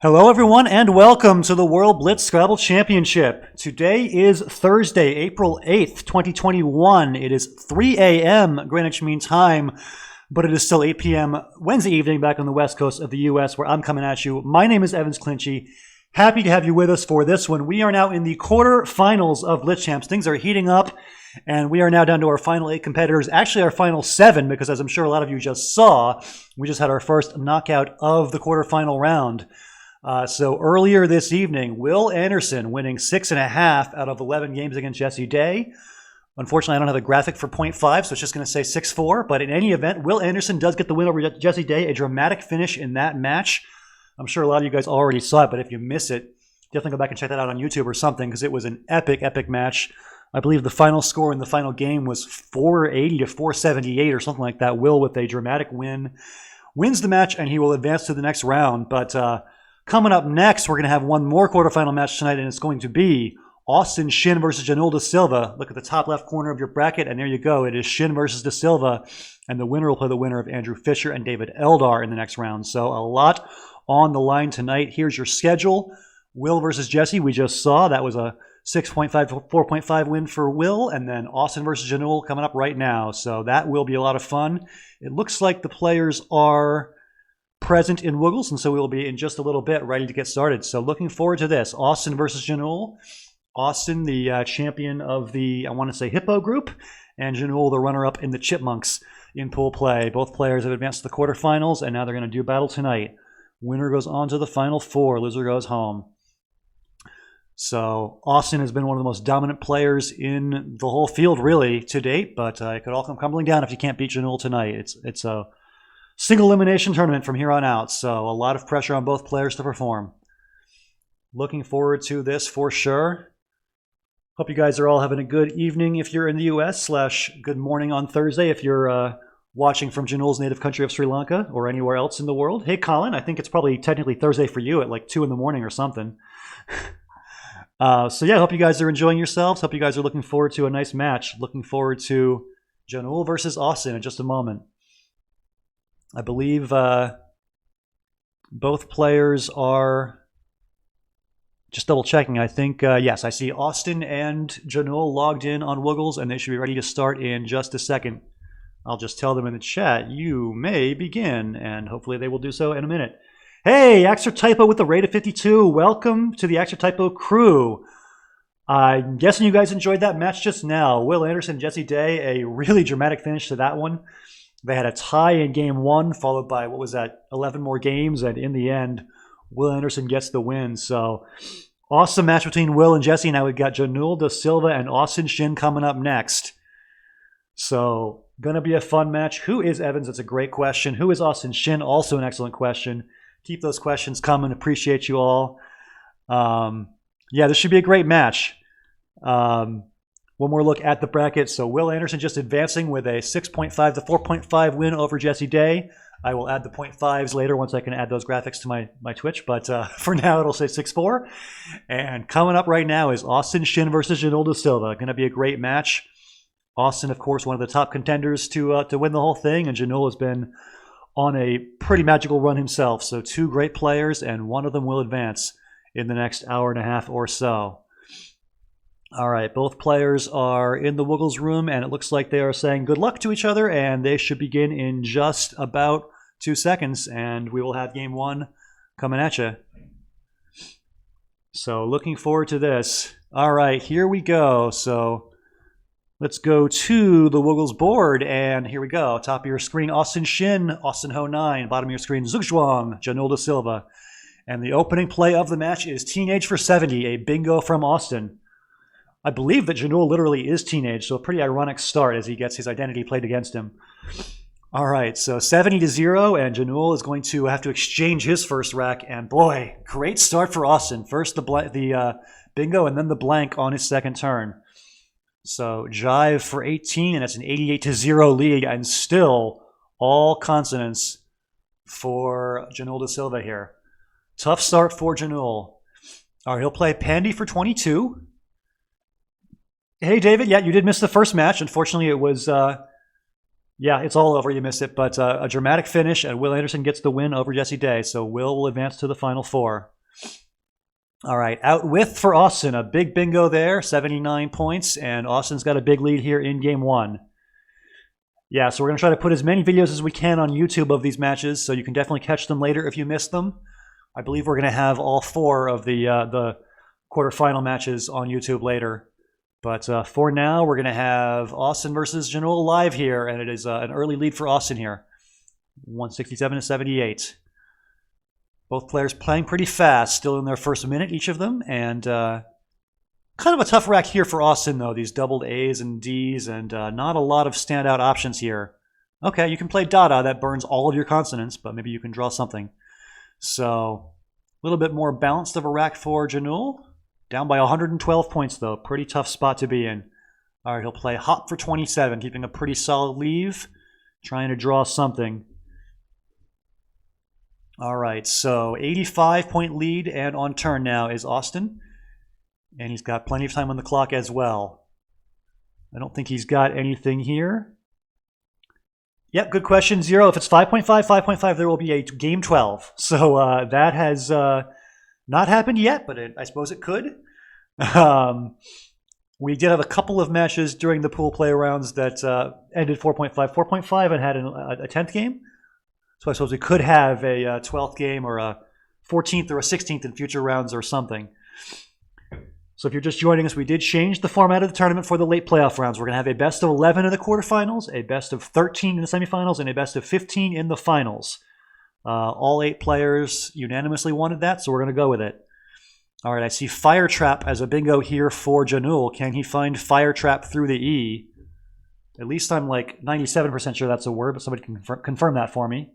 Hello everyone and welcome to the World Blitz Scrabble Championship. Today is Thursday, April 8th, 2021. It is 3 a.m. Greenwich Mean Time, but it is still 8 p.m. Wednesday evening back on the west coast of the U.S. where I'm coming at you. My name is Evans Clinchy. Happy to have you with us for this one. We are now in the quarterfinals of BlitzChamps. Things are heating up and we are now down to our final 8 competitors. Actually our final 7 because as I'm sure a lot of you just saw, we just had our first knockout of the quarterfinal round. So earlier this evening, Will Anderson winning 6.5 out of 11 games against Jesse Day. Unfortunately, I don't have a graphic for 0.5, so it's just going to say 6-4. But in any event, Will Anderson does get the win over Jesse Day. A dramatic finish in that match. I'm sure a lot of you guys already saw it, but if you miss it, definitely go back and check that out on YouTube or something because it was an epic, epic match. I believe the final score in the final game was 480 to 478 or something like that. Will, with a dramatic win, wins the match, and he will advance to the next round. But coming up next, we're going to have one more quarterfinal match tonight, and it's going to be Shin versus Janul de Silva. Look at the top left corner of your bracket, and there you go. It is Shin versus de Silva, and the winner will play the winner of Andrew Fisher and David Eldar in the next round. So a lot on the line tonight. Here's your schedule. Will versus Jesse, we just saw. That was a 6.5 to 4.5 win for Will, and then Austin versus Janul coming up right now. So that will be a lot of fun. It looks like the players are present in Woogles, and so we will be in just a little bit ready to get started. So looking forward to this. Austin versus Janul. Austin, the champion of the, I want to say, Hippo group, and Janul, the runner-up in the Chipmunks in pool play. Both players have advanced to the quarterfinals, and now they're going to do battle tonight. Winner goes on to the final 4. Loser goes home. So Austin has been one of the most dominant players in the whole field, really, to date, but it could all come crumbling down if you can't beat Janul tonight. It's a single elimination tournament from here on out, so a lot of pressure on both players to perform. Looking forward to this for sure. Hope you guys are all having a good evening if you're in the U.S. / good morning on Thursday if you're watching from Janul's native country of Sri Lanka or anywhere else in the world. Hey, Colin, I think it's probably technically Thursday for you at like 2 in the morning or something. So yeah, hope you guys are enjoying yourselves. Hope you guys are looking forward to a nice match. Looking forward to Janul versus Austin in just a moment. I believe both players are just double checking. I think, yes, I see Austin and Janul logged in on Woogles, and they should be ready to start in just a second. I'll just tell them in the chat, you may begin, and hopefully they will do so in a minute. Hey, Axer Typo with the rate of 52. Welcome to the Axer Typo crew. I'm guessing you guys enjoyed that match just now. Will Anderson, Jesse Day, a really dramatic finish to that one. They had a tie in game 1, followed by, 11 more games, and in the end, Will Anderson gets the win. So, awesome match between Will and Jesse. Now we've got Janul de Silva and Austin Shin coming up next. So, gonna be a fun match. Who is Evans? That's a great question. Who is Austin Shin? Also an excellent question. Keep those questions coming. Appreciate you all. Yeah, this should be a great match. One more look at the bracket. So Will Anderson just advancing with a 6.5 to 4.5 win over Jesse Day. I will add the 0.5s later once I can add those graphics to my Twitch. But for now, it'll say 6-4. And coming up right now is Austin Shin versus Janul de Silva. Going to be a great match. Austin, of course, one of the top contenders to win the whole thing. And Janul has been on a pretty magical run himself. So 2 great players, and one of them will advance in the next hour and a half or so. All right, both players are in the Woogles room, and it looks like they are saying good luck to each other, and they should begin in just about 2 seconds, and we will have game 1 coming at you. So looking forward to this. All right, here we go. So let's go to the Woogles board, and here we go. Top of your screen, Austin Shin, Austin Ho 9. Bottom of your screen, Zugzhuang, Janul de Silva. And the opening play of the match is Teenage for 70, a bingo from Austin. I believe that Janul literally is teenage, so a pretty ironic start as he gets his identity played against him. All right, so 70 to 0, and Janul is going to have to exchange his first rack. And boy, great start for Austin. First the bingo and then the blank on his second turn. So jive for 18, and that's an 88 to 0 lead, and still all consonants for Janul de Silva here. Tough start for Janul. All right, he'll play Pandy for 22. Hey, David. Yeah, you did miss the first match. Unfortunately, it was, yeah, it's all over. You missed it. But a dramatic finish, and Will Anderson gets the win over Jesse Day. So Will advance to the final 4. All right, out with for Austin. A big bingo there, 79 points, and Austin's got a big lead here in game one. Yeah, so we're going to try to put as many videos as we can on YouTube of these matches, so you can definitely catch them later if you missed them. I believe we're going to have all 4 of the quarterfinal matches on YouTube later. But for now, we're going to have Austin versus Janul live here, and it is an early lead for Austin here, 167 to 78. Both players playing pretty fast, still in their first minute, each of them, and kind of a tough rack here for Austin, though. These doubled A's and D's, and not a lot of standout options here. Okay, you can play Dada. That burns all of your consonants, but maybe you can draw something. So, a little bit more balanced of a rack for Janul. Down by 112 points, though. Pretty tough spot to be in. All right, he'll play Hop for 27, keeping a pretty solid leave. Trying to draw something. All right, so 85-point lead, and on turn now is Austin. And he's got plenty of time on the clock as well. I don't think he's got anything here. Yep, good question. 0. If it's 5.5, 5.5, there will be a game 12. So that has not happened yet, but I suppose it could. We did have a couple of matches during the pool play rounds that ended 4.5, 4.5 and had a 10th game. So I suppose we could have a 12th game or a 14th or a 16th in future rounds or something. So if you're just joining us, we did change the format of the tournament for the late playoff rounds. We're going to have a best of 11 in the quarterfinals, a best of 13 in the semifinals, and a best of 15 in the finals. All 8 players unanimously wanted that, so we're going to go with it. All right, I see Fire Trap as a bingo here for Janul. Can he find Fire Trap through the E? At least I'm like 97% sure that's a word, but somebody can confirm that for me.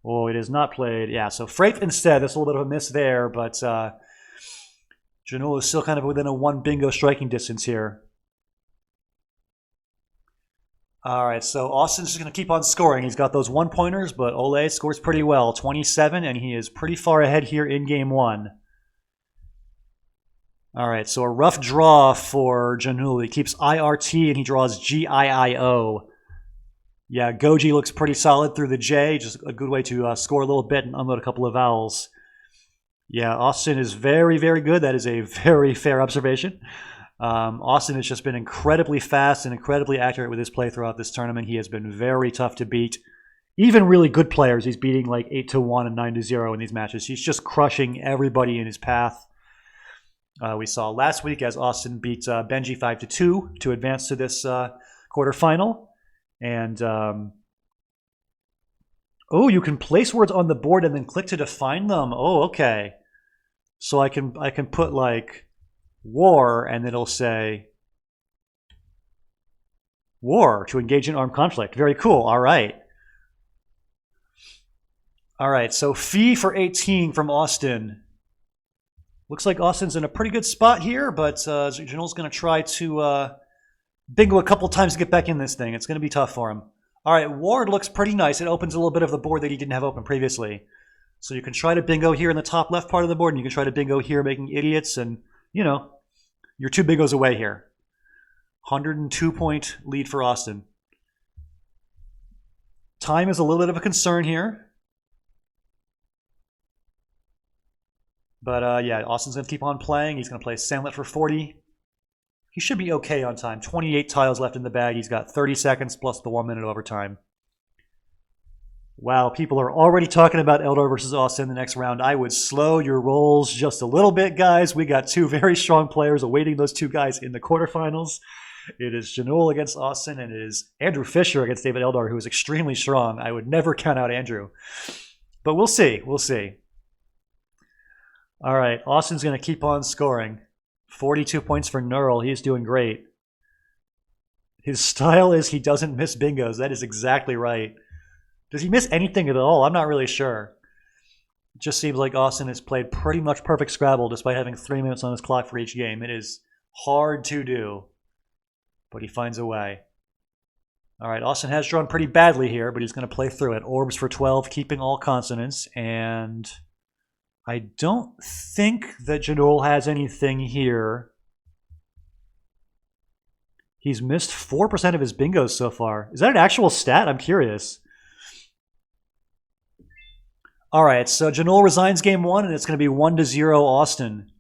Oh, it is not played. Yeah, so Frape instead. That's a little bit of a miss there, but Janul is still kind of within a 1 bingo striking distance here. All right, so Austin's just going to keep on scoring. He's got those 1-pointers, but Ole scores pretty well, 27, and he is pretty far ahead here in game 1. All right, so a rough draw for Janul. He keeps IRT, and he draws GIIO. Yeah, Goji looks pretty solid through the J. Just a good way to score a little bit and unload a couple of vowels. Yeah, Austin is very, very good. That is a very fair observation. Austin has just been incredibly fast and incredibly accurate with his play throughout this tournament. He has been very tough to beat. Even really good players, he's beating like 8-1 and 9-0 in these matches. He's just crushing everybody in his path. We saw last week as Austin beat Benji 5-2 to advance to this quarterfinal. And, oh, you can place words on the board and then click to define them. Oh, okay. So I can put like war and it'll say war to engage in armed conflict. Very cool. All right. All right. So fee for 18 from Austin. Looks like Austin's in a pretty good spot here, but Janul's going to try to bingo a couple times to get back in this thing. It's going to be tough for him. All right, Ward looks pretty nice. It opens a little bit of the board that he didn't have open previously. So you can try to bingo here in the top left part of the board, and you can try to bingo here making idiots, and, you know, you're 2 bingos away here. 102-point lead for Austin. Time is a little bit of a concern here. But, yeah, Austin's going to keep on playing. He's going to play Sandlet for 40. He should be okay on time. 28 tiles left in the bag. He's got 30 seconds plus the 1 minute overtime. Wow, people are already talking about Eldar versus Austin the next round. I would slow your rolls just a little bit, guys. We got 2 very strong players awaiting those 2 guys in the quarterfinals. It is Janul against Austin, and it is Andrew Fisher against David Eldar, who is extremely strong. I would never count out Andrew. But we'll see. We'll see. All right, Austin's going to keep on scoring. 42 points for Neural. He's doing great. His style is he doesn't miss bingos. That is exactly right. Does he miss anything at all? I'm not really sure. It just seems like Austin has played pretty much perfect Scrabble despite having 3 minutes on his clock for each game. It is hard to do, but he finds a way. All right, Austin has drawn pretty badly here, but he's going to play through it. Orbs for 12, keeping all consonants, and I don't think that Janul has anything here. He's missed 4% of his bingos so far. Is that an actual stat? I'm curious. All right, so Janul resigns game one, and it's going to be 1-0 Austin.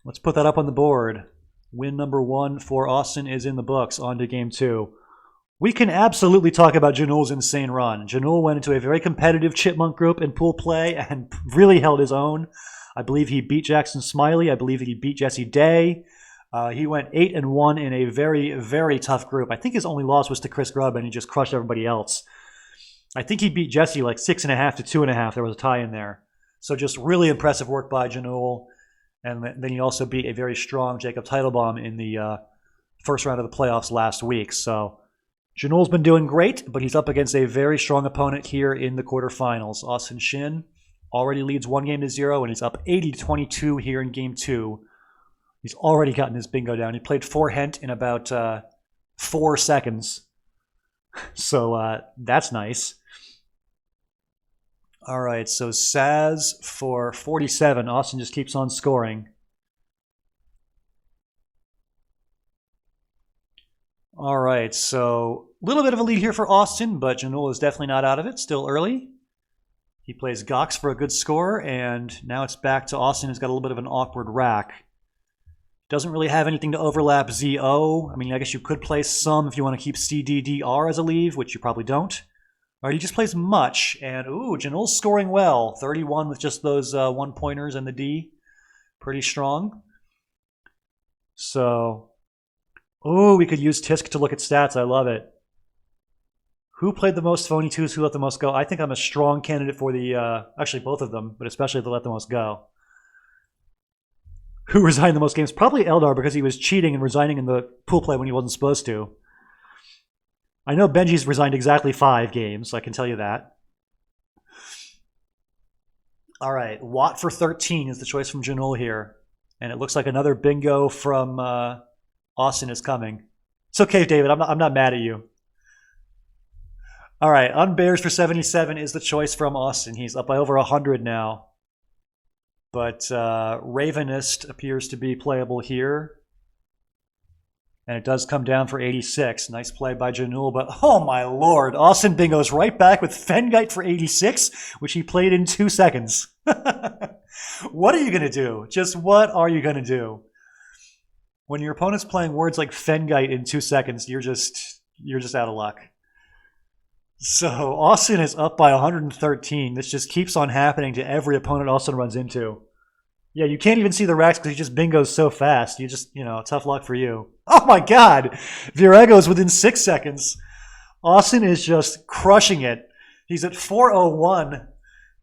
Let's put that up on the board. Win number one for Austin is in the books. On to game two. We can absolutely talk about Janul's insane run. Janul went into a very competitive Chipmunk group in pool play and really held his own. I believe he beat Jackson Smiley. I believe he beat Jesse Day. He went 8-1 in a very, very tough group. I think his only loss was to Chris Grubb, and he just crushed everybody else. I think he beat Jesse like 6.5 to 2.5. There was a tie in there. So just really impressive work by Janul. And then he also beat a very strong Jacob Teitelbaum in the first round of the playoffs last week. So Janul's been doing great, but he's up against a very strong opponent here in the quarterfinals. Austin Shin already leads 1-0, and he's up 80-22 here in game two. He's already gotten his bingo down. He played forehand in about 4 seconds. So that's nice. All right, so Saz for 47. Austin just keeps on scoring. All right, so a little bit of a lead here for Austin, but Janul is definitely not out of it. Still early. He plays Gox for a good score, and now it's back to Austin, who's got a little bit of an awkward rack. Doesn't really have anything to overlap ZO. I mean, I guess you could play some if you want to keep CDDR as a leave, which you probably don't. All right, he just plays much, and ooh, Janul's scoring well. 31 with just those one-pointers and the D. Pretty strong. So, ooh, we could use Tisk to look at stats. I love it. Who played the most phony twos? Who let the most go? I think I'm a strong candidate for the, actually both of them, but especially the let the most go. Who resigned the most games? Probably Eldar, because he was cheating and resigning in the pool play when he wasn't supposed to. I know Benji's resigned exactly 5 games, I can tell you that. All right, Watt for 13 is the choice from Janul here. And it looks like another bingo from Austin is coming. It's okay, David, I'm not mad at you. All right, Unbears for 77 is the choice from Austin. He's up by over 100 now. But Ravenist appears to be playable here. And it does come down for 86. Nice play by Janul, but oh my lord, Austin bingo's right back with Fengite for 86, which he played in 2 seconds. What are you going to do? Just what are you going to do? When your opponent's playing words like Fengite in 2 seconds, you're just out of luck. So Austin is up by 113. This just keeps on happening to every opponent Austin runs into. Yeah, you can't even see the racks because he just bingos so fast. You just, tough luck for you. Oh my god! Virego's within 6 seconds. Austin is just crushing it. He's at 401.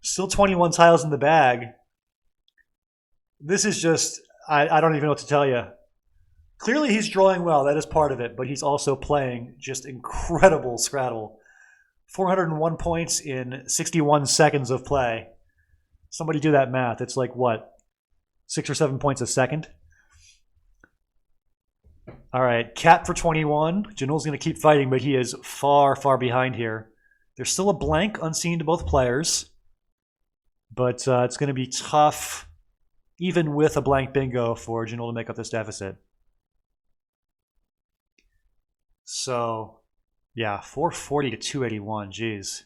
Still 21 tiles in the bag. This is just, I don't even know what to tell you. Clearly he's drawing well. That is part of it. But he's also playing just incredible Scrabble. 401 points in 61 seconds of play. Somebody do that math. It's like, what, 6 or 7 points a second? All right, Cat for 21. Janul's going to keep fighting, but he is far, far behind here. There's still a blank unseen to both players. But it's going to be tough, even with a blank bingo, for Janul to make up this deficit. So, yeah, 440 to 281. Jeez.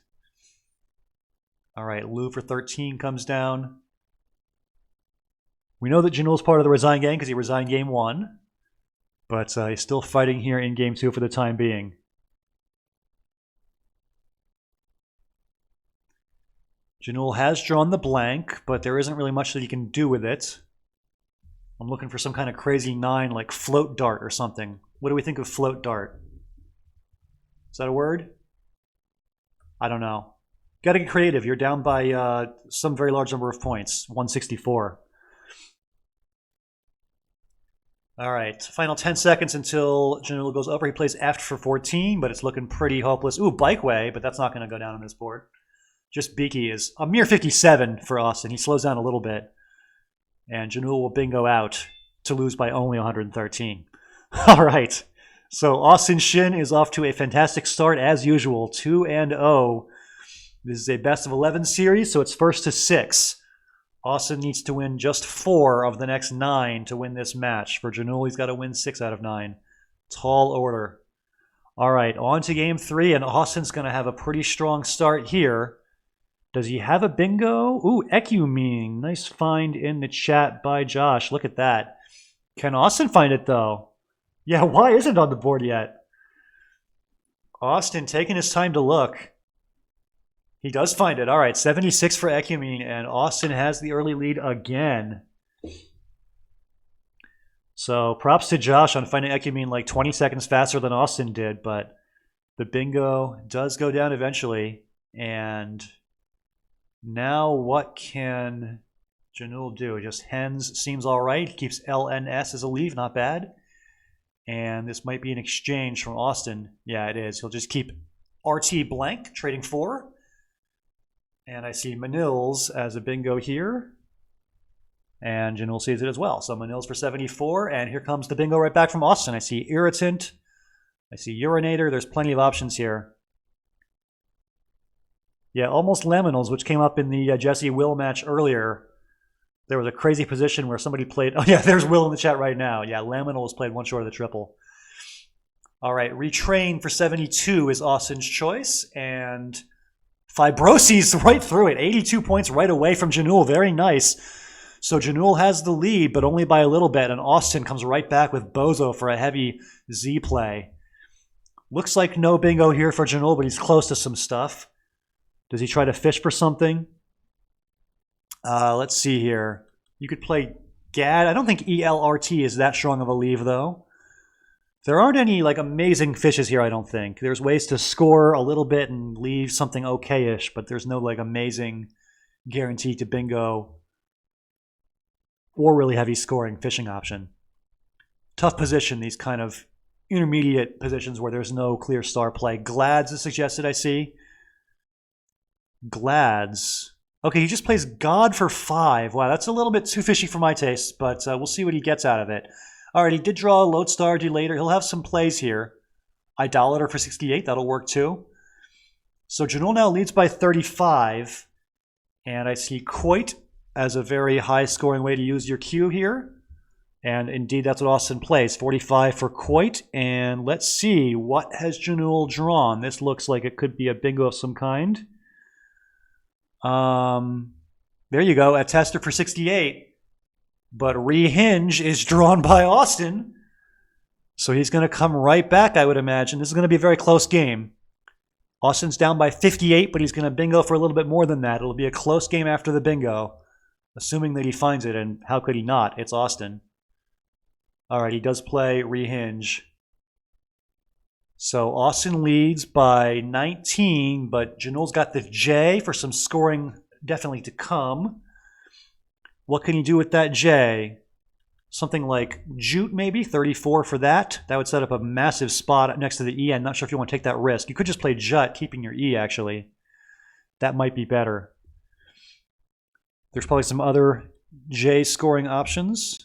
All right, Lou for 13 comes down. We know that Janul's part of the resign gang because he resigned game 1. But he's still fighting here in game 2 for the time being. Janul has drawn the blank, but there isn't really much that he can do with it. I'm looking for some kind of crazy 9 like float dart or something. What do we think of float dart? Is that a word? I don't know. Got to get creative. You're down by some very large number of points, 164. All right, final 10 seconds until Janul goes over. He plays F for 14, but it's looking pretty hopeless. Ooh, Bikeway, but that's not going to go down on this board. Just Beaky is a mere 57 for Austin. He slows down a little bit. And Janul will bingo out to lose by only 113. All right, so Austin Shin is off to a fantastic start as usual, 2-0. This is a best of 11 series, so it's first to 6. Austin needs to win just 4 of the next 9 to win this match. For Janul, he's got to win 6 out of 9. Tall order. All right, on to game 3, and Austin's going to have a pretty strong start here. Does he have a bingo? Ooh, Ecumene. Nice find in the chat by Josh. Look at that. Can Austin find it, though? Yeah, why isn't it on the board yet? Austin taking his time to look. He does find it. All right, 76 for Ecumene, and Austin has the early lead again. So props to Josh on finding Ecumene like 20 seconds faster than Austin did, but the bingo does go down eventually. And now what can Janul do? Just hens seems all right. Keeps LNS as a leave, not bad. And this might be an exchange from Austin. Yeah, it is. He'll just keep RT blank, trading 4. And I see Manils as a bingo here. And Janul sees it as well. So Manils for 74. And here comes the bingo right back from Austin. I see Irritant. I see Urinator. There's plenty of options here. Yeah, almost Laminals, which came up in the Jesse Will match earlier. There was a crazy position where somebody played... Oh, yeah, there's Will in the chat right now. Yeah, Laminals played one short of the triple. All right, Retrain for 72 is Austin's choice. And Fibrosis right through it. 82 points right away from Janul. Very nice. So Janul has the lead, but only by a little bit. And Austin comes right back with Bozo for a heavy Z play. Looks like no bingo here for Janul, but he's close to some stuff. Does he try to fish for something? Let's see here. You could play Gad. I don't think ELRT is that strong of a leave, though. There aren't any like amazing fishes here, I don't think. There's ways to score a little bit and leave something okay-ish, but there's no like amazing guarantee to bingo or really heavy scoring fishing option. Tough position, these kind of intermediate positions where there's no clear star play. Glads is suggested, I see. Glads. Okay, he just plays God for 5. Wow, that's a little bit too fishy for my taste, but we'll see what he gets out of it. All right, he did draw a Lodestar later. He'll have some plays here. Idolater for 68, that'll work too. So Janul now leads by 35, and I see Coit as a very high-scoring way to use your Q here. And indeed, that's what Austin plays. 45 for Coit, and let's see, what has Janul drawn? This looks like it could be a bingo of some kind. There you go, a tester for 68. But Rehinge is drawn by Austin. So he's going to come right back, I would imagine. This is going to be a very close game. Austin's down by 58, but he's going to bingo for a little bit more than that. It'll be a close game after the bingo, assuming that he finds it, and how could he not? It's Austin. All right, he does play Rehinge. So Austin leads by 19, but Janul's got the J for some scoring definitely to come. What can he do with that J? Something like Jute maybe, 34 for that. That would set up a massive spot next to the E. I'm not sure if you want to take that risk. You could just play Jut, keeping your E actually. That might be better. There's probably some other J scoring options.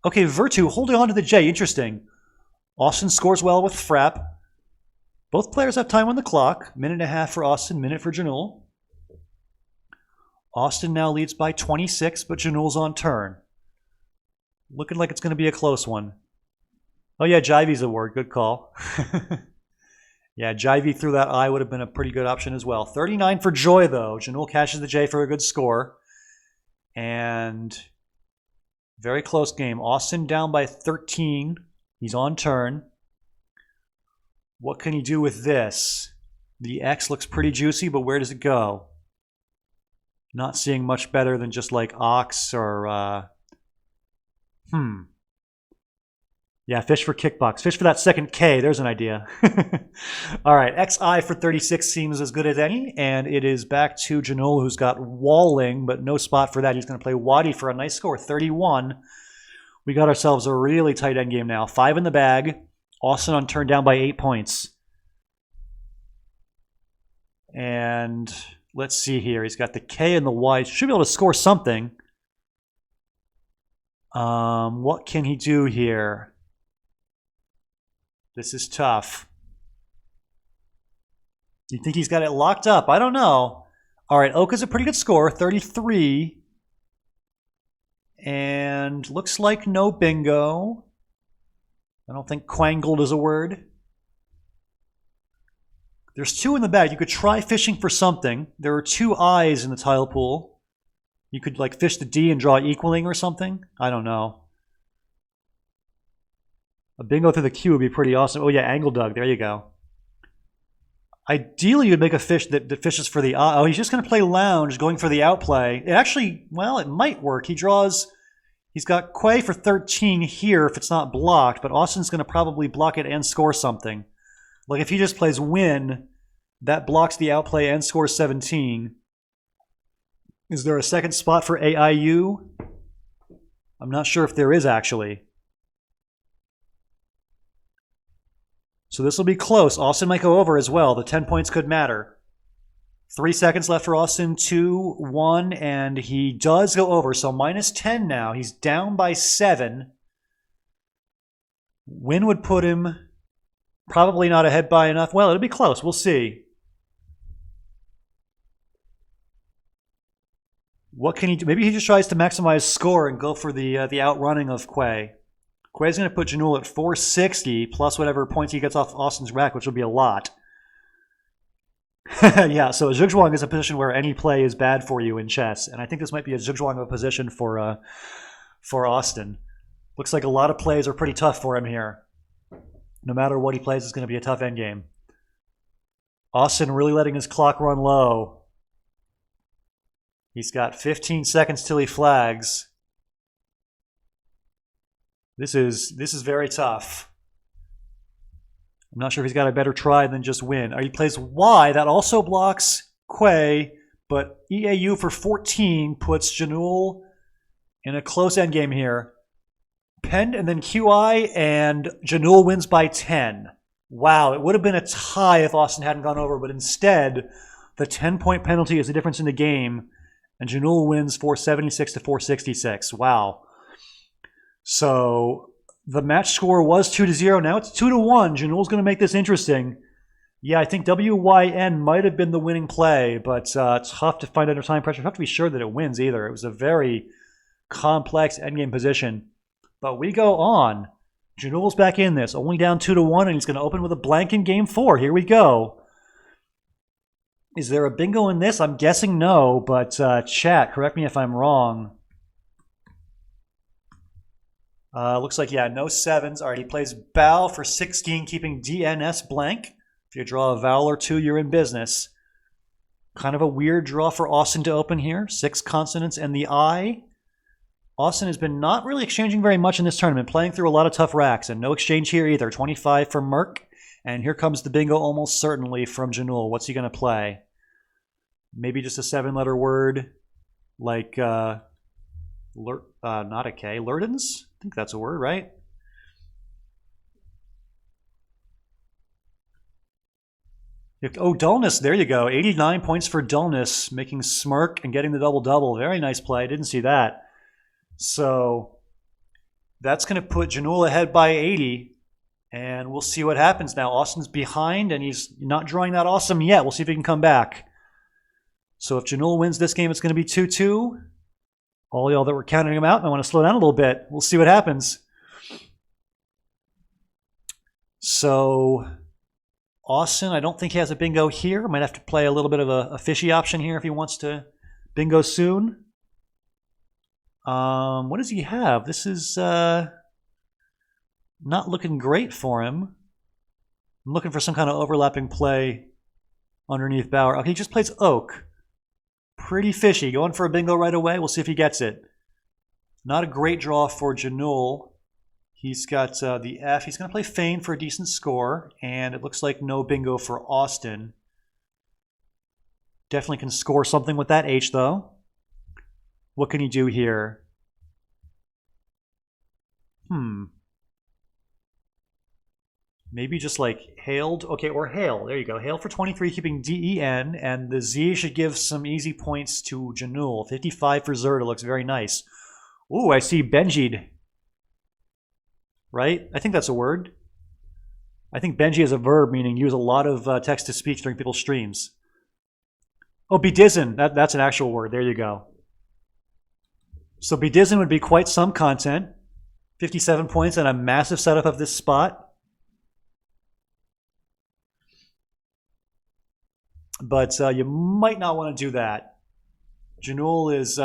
Okay, Virtu, holding on to the J, interesting. Austin scores well with Frapp. Both players have time on the clock. Minute and a half for Austin, minute for Janul. Austin now leads by 26, but Janul's on turn. Looking like it's going to be a close one. Oh yeah, Jivey's a word. Good call. Yeah, Jivey through that I would have been a pretty good option as well. 39 for Joy, though. Janul cashes the J for a good score. And very close game. Austin down by 13. He's on turn. What can he do with this? The X looks pretty juicy, but where does it go? Not seeing much better than just like Ox or... Yeah, fish for kickbox. Fish for that second K. There's an idea. All right, XI for 36 seems as good as any, and it is back to Janul, who's got Walling, but no spot for that. He's going to play Wadi for a nice score, 31. We got ourselves a really tight end game now. 5 in the bag. Austin on turn down by 8 points. And let's see here. He's got the K and the Y. Should be able to score something. What can he do here? This is tough. Do you think he's got it locked up? I don't know. All right, Oka's a pretty good score, 33. And looks like no bingo. I don't think quangled is a word. There's 2 in the bag. You could try fishing for something. There are 2 I's in the tile pool. You could like fish the D and draw equaling or something. I don't know. A bingo through the Q would be pretty awesome. Oh yeah, angle dug. There you go. Ideally, you'd make a fish that fishes for the I. Oh, he's just going to play lounge, going for the outplay. It actually, well, it might work. He's got Quay for 13 here if it's not blocked, but Austin's going to probably block it and score something. Like if he just plays win, that blocks the outplay and scores 17. Is there a second spot for AIU? I'm not sure if there is actually. So this will be close. Austin might go over as well. The 10 points could matter. 3 seconds left for Austin. 2, 1, and he does go over. So minus 10 now. He's down by 7. Win would put him probably not ahead by enough. Well, it'll be close. We'll see. What can he do? Maybe he just tries to maximize score and go for the outrunning of Quay. Quay's going to put Janul at 460 plus whatever points he gets off Austin's rack, which will be a lot. Yeah, so Zhugzhuang is a position where any play is bad for you in chess, and I think this might be a Zhugzhuang of a position for Austin. Looks like a lot of plays are pretty tough for him here. No matter what he plays, it's going to be a tough endgame. Austin really letting his clock run low. He's got 15 seconds till he flags. This is very tough. I'm not sure if he's got a better try than just win. He plays Y. That also blocks Quay, but EAU for 14 puts Janul in a close endgame here. Pend and then QI, and Janul wins by 10. Wow, it would have been a tie if Austin hadn't gone over, but instead, the 10-point penalty is the difference in the game, and Janul wins 476 to 466. Wow. So the match score was 2-0. Now it's 2-1. Janul's going to make this interesting. Yeah, I think WYN might have been the winning play, but it's tough to find under time pressure. Tough to be sure that it wins either. It was a very complex endgame position. But we go on. Janul's back in this, only down 2-1, and he's going to open with a blank in game 4. Here we go. Is there a bingo in this? I'm guessing no, but chat, correct me if I'm wrong. Looks like, yeah, no 7s. All right, he plays Bow for 16, keeping DNS blank. If you draw a vowel or 2, you're in business. Kind of a weird draw for Austin to open here. 6 consonants and the I. Austin has been not really exchanging very much in this tournament, playing through a lot of tough racks, and no exchange here either. 25 for Merck, and here comes the bingo almost certainly from Janul. What's he going to play? Maybe just a 7-letter word like, not a K, Lurdens? I think that's a word, right? Oh, dullness, there you go. 89 points for dullness, making smirk and getting the double-double. Very nice play, didn't see that. So that's going to put Janul ahead by 80, and we'll see what happens now. Austin's behind, and he's not drawing that awesome yet. We'll see if he can come back. So if Janul wins this game, it's going to be 2-2. All y'all that were counting him out, I want to slow down a little bit. We'll see what happens. So Austin, I don't think he has a bingo here. Might have to play a little bit of a fishy option here if he wants to bingo soon. What does he have? This is not looking great for him. I'm looking for some kind of overlapping play underneath Bauer. Okay, he just plays Oak. Pretty fishy. Going for a bingo right away. We'll see if he gets it. Not a great draw for Janul. He's got the F. He's going to play Feign for a decent score, and it looks like no bingo for Austin. Definitely can score something with that H, though. What can he do here? Maybe just like hailed. Okay, or hail. There you go. Hail for 23, keeping DEN, and the Z should give some easy points to Janul. 55 for Zerda looks very nice. Ooh, I see Benji'd. Right? I think that's a word. I think Benji is a verb, meaning use a lot of text-to-speech during people's streams. Oh, bedizen. That's an actual word. There you go. So bedizen would be quite some content. 57 points and a massive setup of this spot. but you might not want to do that. Janul is,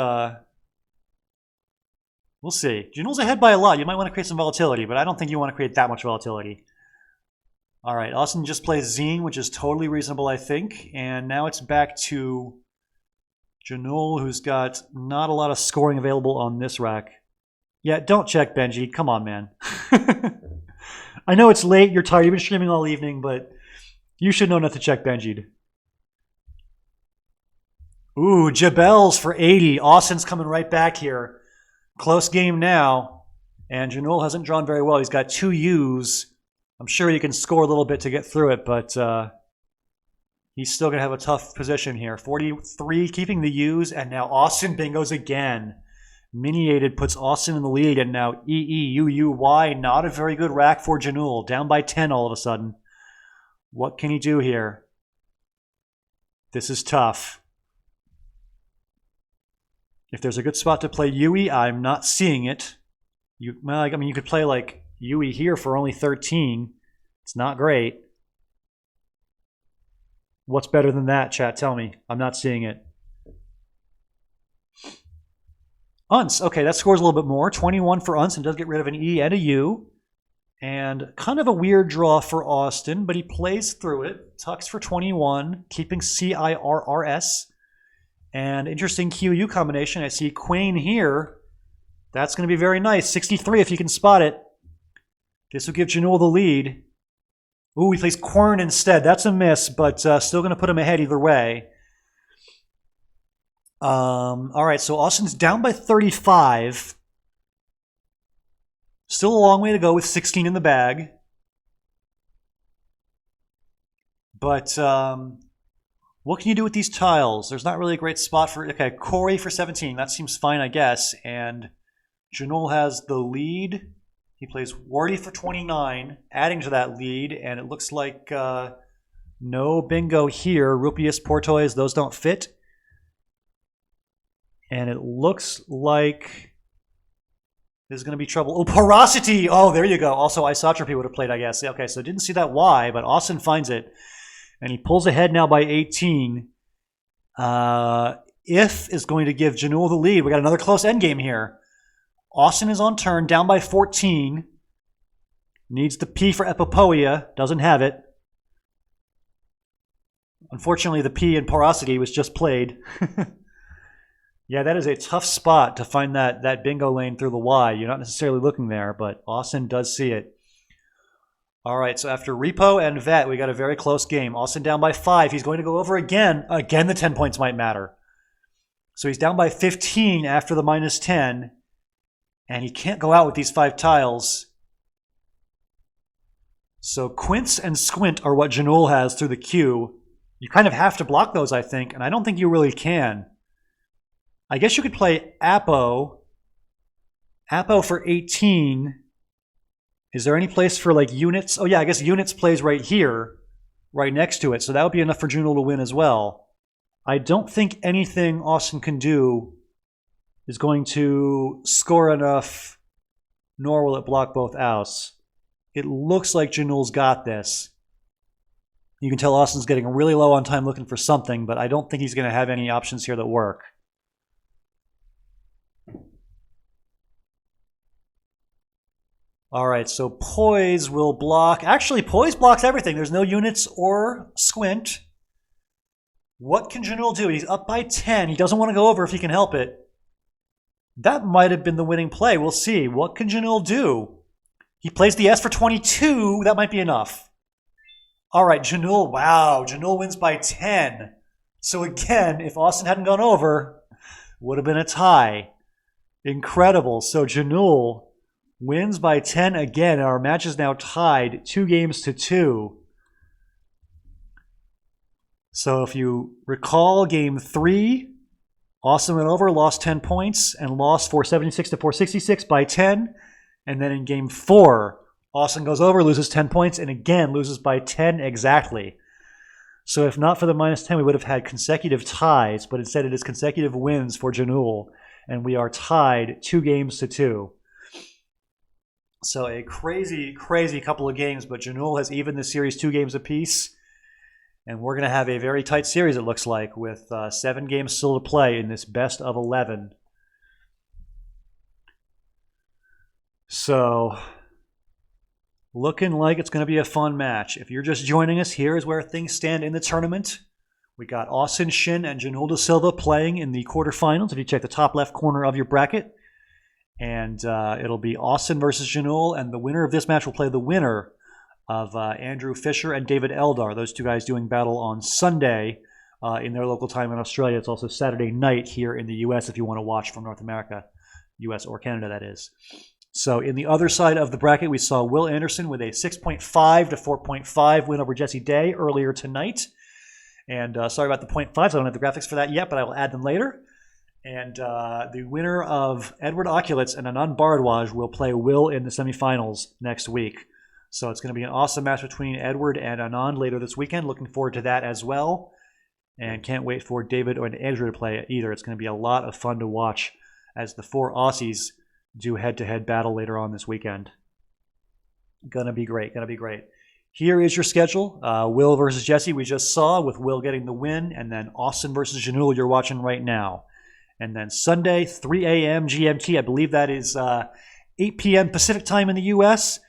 we'll see. Janul's ahead by a lot. You might want to create some volatility, but I don't think you want to create that much volatility. All right, Austin just plays Zine, which is totally reasonable, I think. And now it's back to Janul, who's got not a lot of scoring available on this rack. Yeah, don't check, Benji. Come on, man. I know it's late. You're tired. You've been streaming all evening, but you should know not to check Benji. Ooh, Jabels for 80. Austin's coming right back here. Close game now. And Janul hasn't drawn very well. He's got 2 U's. I'm sure he can score a little bit to get through it, but he's still going to have a tough position here. 43, keeping the U's, and now Austin bingos again. Miniated puts Austin in the lead, and now EEUUY, not a very good rack for Janul. Down by 10 all of a sudden. What can he do here? This is tough. If there's a good spot to play Yui, I'm not seeing it. You could play like Yui here for only 13. It's not great. What's better than that, chat? Tell me. I'm not seeing it. Unts. Okay, that scores a little bit more. 21 for Unts and does get rid of an E and a U. And kind of a weird draw for Austin, but he plays through it. Tucks for 21, keeping CIRRS. And interesting QU combination. I see Queen here. That's going to be very nice. 63 if you can spot it. This will give Janul the lead. Ooh, he plays Quern instead. That's a miss, but still going to put him ahead either way. All right, so Austin's down by 35. Still a long way to go with 16 in the bag. But what can you do with these tiles? There's not really a great spot for... Okay, Corey for 17. That seems fine, I guess. And Janul has the lead. He plays Wardy for 29, adding to that lead. And it looks like no bingo here. Rupius, Portoise, those don't fit. And it looks like there's going to be trouble. Oh, Porosity! Oh, there you go. Also, Isotropy would have played, I guess. Okay, so didn't see that Y, but Austin finds it. And he pulls ahead now by 18. If is going to give Janul the lead. We got another close endgame here. Austin is on turn, down by 14. Needs the P for Epipoia. Doesn't have it. Unfortunately, the P in Porosity was just played. Yeah, that is a tough spot to find that bingo lane through the Y. You're not necessarily looking there, but Austin does see it. All right, so after Repo and Vet, we got a very close game. Austin down by 5. He's going to go over again. Again, the 10 points might matter. So he's down by 15 after the minus 10. And he can't go out with these 5 tiles. So Quince and Squint are what Janul has through the Q. You kind of have to block those, I think. And I don't think you really can. I guess you could play Apo. Apo for 18. Is there any place for like units? Oh yeah, I guess units plays right here, right next to it. So that would be enough for Janul to win as well. I don't think anything Austin can do is going to score enough, nor will it block both outs. It looks like Janul's got this. You can tell Austin's getting really low on time looking for something, but I don't think he's going to have any options here that work. All right, so Poise will block. Actually, Poise blocks everything. There's no units or Squint. What can Janul do? He's up by 10. He doesn't want to go over if he can help it. That might have been the winning play. We'll see. What can Janul do? He plays the S for 22. That might be enough. All right, Janul. Wow, Janul wins by 10. So again, if Austin hadn't gone over, would have been a tie. Incredible. So Janul wins by 10 again. Our match is now tied 2-2. So if you recall game 3, Austin went over, lost 10 points, and lost 476 to 466 by 10. And then in game 4, Austin goes over, loses 10 points, and again loses by 10 exactly. So if not for the minus 10, we would have had consecutive ties, but instead it is consecutive wins for Janul, and we are tied 2-2. So a crazy, crazy couple of games, but Janul has evened the series 2 games apiece. And we're going to have a very tight series, it looks like, with 7 games still to play in this best of 11. So, looking like it's going to be a fun match. If you're just joining us, here is where things stand in the tournament. We got Austin, Shin, and Janul de Silva playing in the quarterfinals, if you check the top left corner of your bracket. And it'll be Austin versus Janul, and the winner of this match will play the winner of Andrew Fisher and David Eldar. Those two guys doing battle on Sunday in their local time in Australia. It's also Saturday night here in the U.S. if you want to watch from North America, U.S. or Canada, that is. So in the other side of the bracket, we saw Will Anderson with a 6.5 to 4.5 win over Jesse Day earlier tonight. And sorry about the 0.5s. I don't have the graphics for that yet, but I will add them later. And the winner of Edward Oculitz and Anand Bharadwaj will play Will in the semifinals next week. So it's going to be an awesome match between Edward and Anand later this weekend. Looking forward to that as well. And can't wait for David and Andrew to play either. It's going to be a lot of fun to watch as the 4 Aussies do head-to-head battle later on this weekend. Gonna be great. Gonna be great. Here is your schedule. Will versus Jesse we just saw, with Will getting the win. And then Austin versus Janul you're watching right now. And then Sunday, 3 a.m. GMT. I believe that is 8 p.m. Pacific time in the U.S.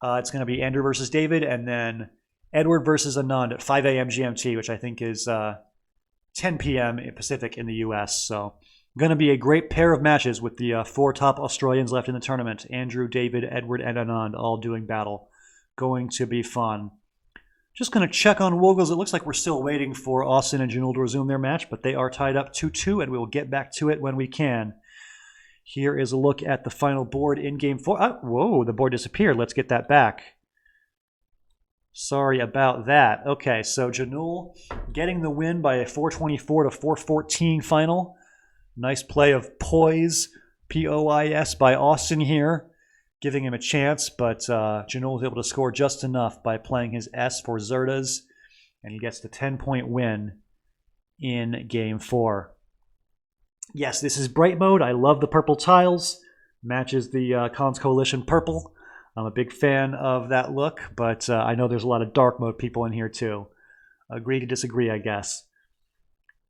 It's going to be Andrew versus David, and then Edward versus Anand at 5 a.m. GMT, which I think is 10 p.m. Pacific in the U.S. So going to be a great pair of matches with the 4 top Australians left in the tournament. Andrew, David, Edward, and Anand all doing battle. Going to be fun. Just going to check on Woogles. It looks like we're still waiting for Austin and Janul to resume their match, but they are tied up 2-2, and we will get back to it when we can. Here is a look at the final board in Game 4. Oh, whoa, the board disappeared. Let's get that back. Sorry about that. Okay, so Janul getting the win by a 424 to 414 final. Nice play of poise, P-O-I-S, by Austin here, giving him a chance, but Janul was able to score just enough by playing his S for Zerdas, and he gets the 10-point win in Game 4. Yes, this is bright mode. I love the purple tiles. Matches the Cons Coalition purple. I'm a big fan of that look, but I know there's a lot of dark mode people in here too. Agree to disagree, I guess.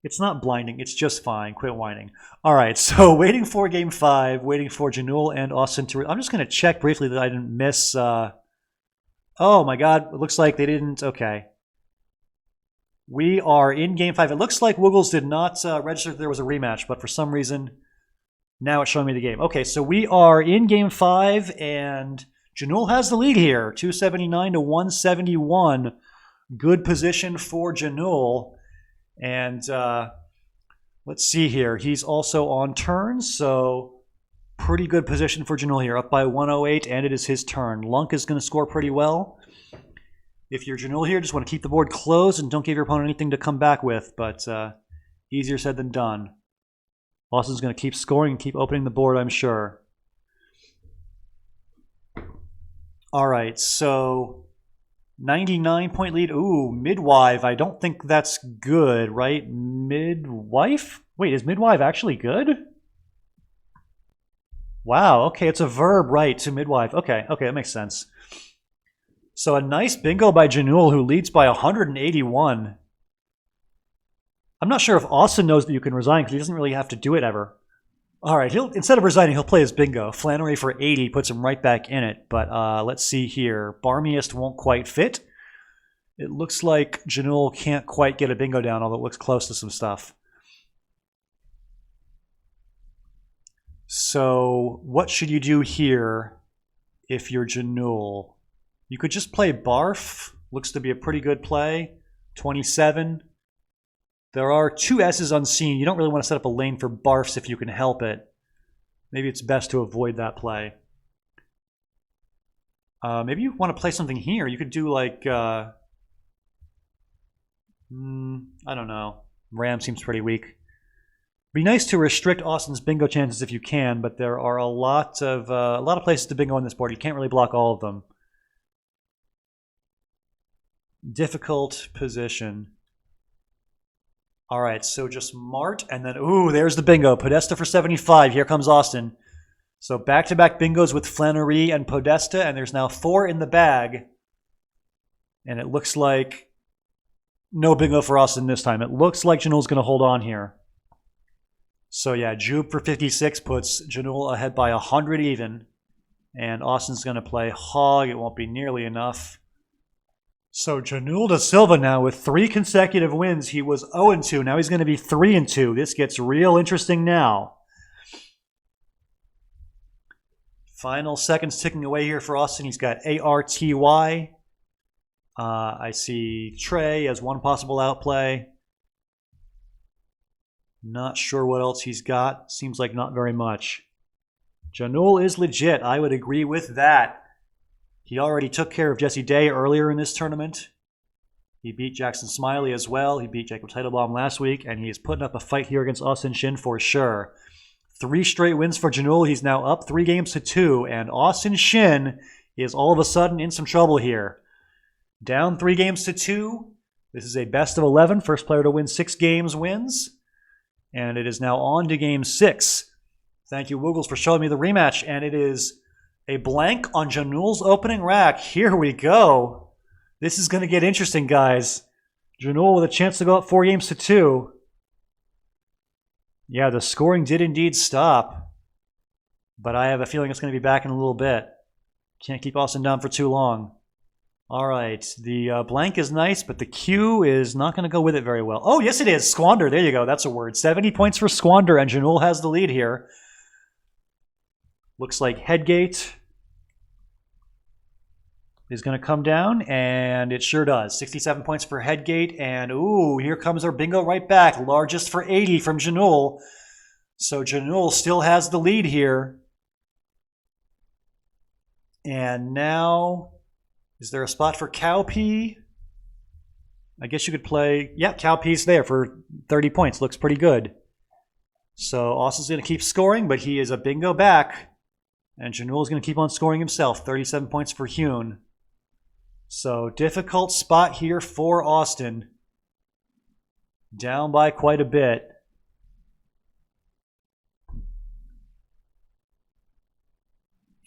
It's not blinding. It's just fine. Quit whining. All right, so waiting for Game 5, waiting for Janul and Austin to... I'm just going to check briefly that I didn't miss... Oh, my God. It looks like they didn't... Okay. We are in Game 5. It looks like Woogles did not register that there was a rematch, but for some reason, now it's showing me the game. Okay, so we are in Game 5, and Janul has the lead here, 279 to 171. Good position for Janul. And let's see here. He's also on turn, so pretty good position for Janul here, up by 108, and it is his turn. Lunk is going to score pretty well. If you're Janul here, just want to keep the board closed and don't give your opponent anything to come back with, but easier said than done. Austin's going to keep scoring and keep opening the board, I'm sure. All right, so 99-point lead. Ooh, midwife. I don't think that's good, right? Midwife? Wait, is midwife actually good? Wow, okay, it's a verb, right, to midwife. Okay, that makes sense. So a nice bingo by Janul, who leads by 181. I'm not sure if Austin knows that you can resign because he doesn't really have to do it ever. All right, instead of resigning, he'll play his bingo. Flannery for 80 puts him right back in it. But let's see here. Barmiest won't quite fit. It looks like Janul can't quite get a bingo down, although it looks close to some stuff. So what should you do here if you're Janul? You could just play Barf. Looks to be a pretty good play. 27. There are 2 S's unseen. You don't really want to set up a lane for Barfs if you can help it. Maybe it's best to avoid that play. Maybe you want to play something here. You could do like... I don't know. Ram seems pretty weak. Be nice to restrict Austin's bingo chances if you can, but there are a lot of places to bingo on this board. You can't really block all of them. Difficult position. All right, so just Mart, and then, ooh, there's the bingo. Podesta for 75. Here comes Austin. So back-to-back bingos with Flannery and Podesta, and there's now 4 in the bag. And it looks like No bingo for Austin this time. It looks like Janul's going to hold on here. So yeah, Jupe for 56 puts Janul ahead by 100 even. And Austin's going to play hog. It won't be nearly enough. So Janul de Silva now with 3 consecutive wins. He was 0-2. Now he's going to be 3-2. This gets real interesting now. Final seconds ticking away here for Austin. He's got ARTY. I see Trey as one possible outplay. Not sure what else he's got. Seems like not very much. Janul is legit. I would agree with that. He already took care of Jesse Day earlier in this tournament. He beat Jackson Smiley as well. He beat Jacob Teitelbaum last week, and he is putting up a fight here against Austin Shin for sure. 3 straight wins for Janul. He's now up 3-2, and Austin Shin is all of a sudden in some trouble here. Down 3-2. This is a best of 11. First player to win 6 games wins. And it is now on to game 6. Thank you, Woogles, for showing me the rematch. And it is a blank on Janul's opening rack. Here we go. This is going to get interesting, guys. Janul with a chance to go up 4-2. Yeah, the scoring did indeed stop. But I have a feeling it's going to be back in a little bit. Can't keep Austin down for too long. All right, the blank is nice, but the Q is not going to go with it very well. Oh, yes, it is. Squander. There you go. That's a word. 70 points for Squander, and Janul has the lead here. Looks like Headgate is going to come down, and it sure does. 67 points for Headgate, and ooh, here comes our bingo right back. Largest for 80 from Janul. So Janul still has the lead here. And now, is there a spot for Cowpea? I guess you could play, yeah, Cowpea's there for 30 points. Looks pretty good. So Austin's going to keep scoring, but he is a bingo back. And Janul is going to keep on scoring himself. 37 points for Hune. So difficult spot here for Austin. Down by quite a bit.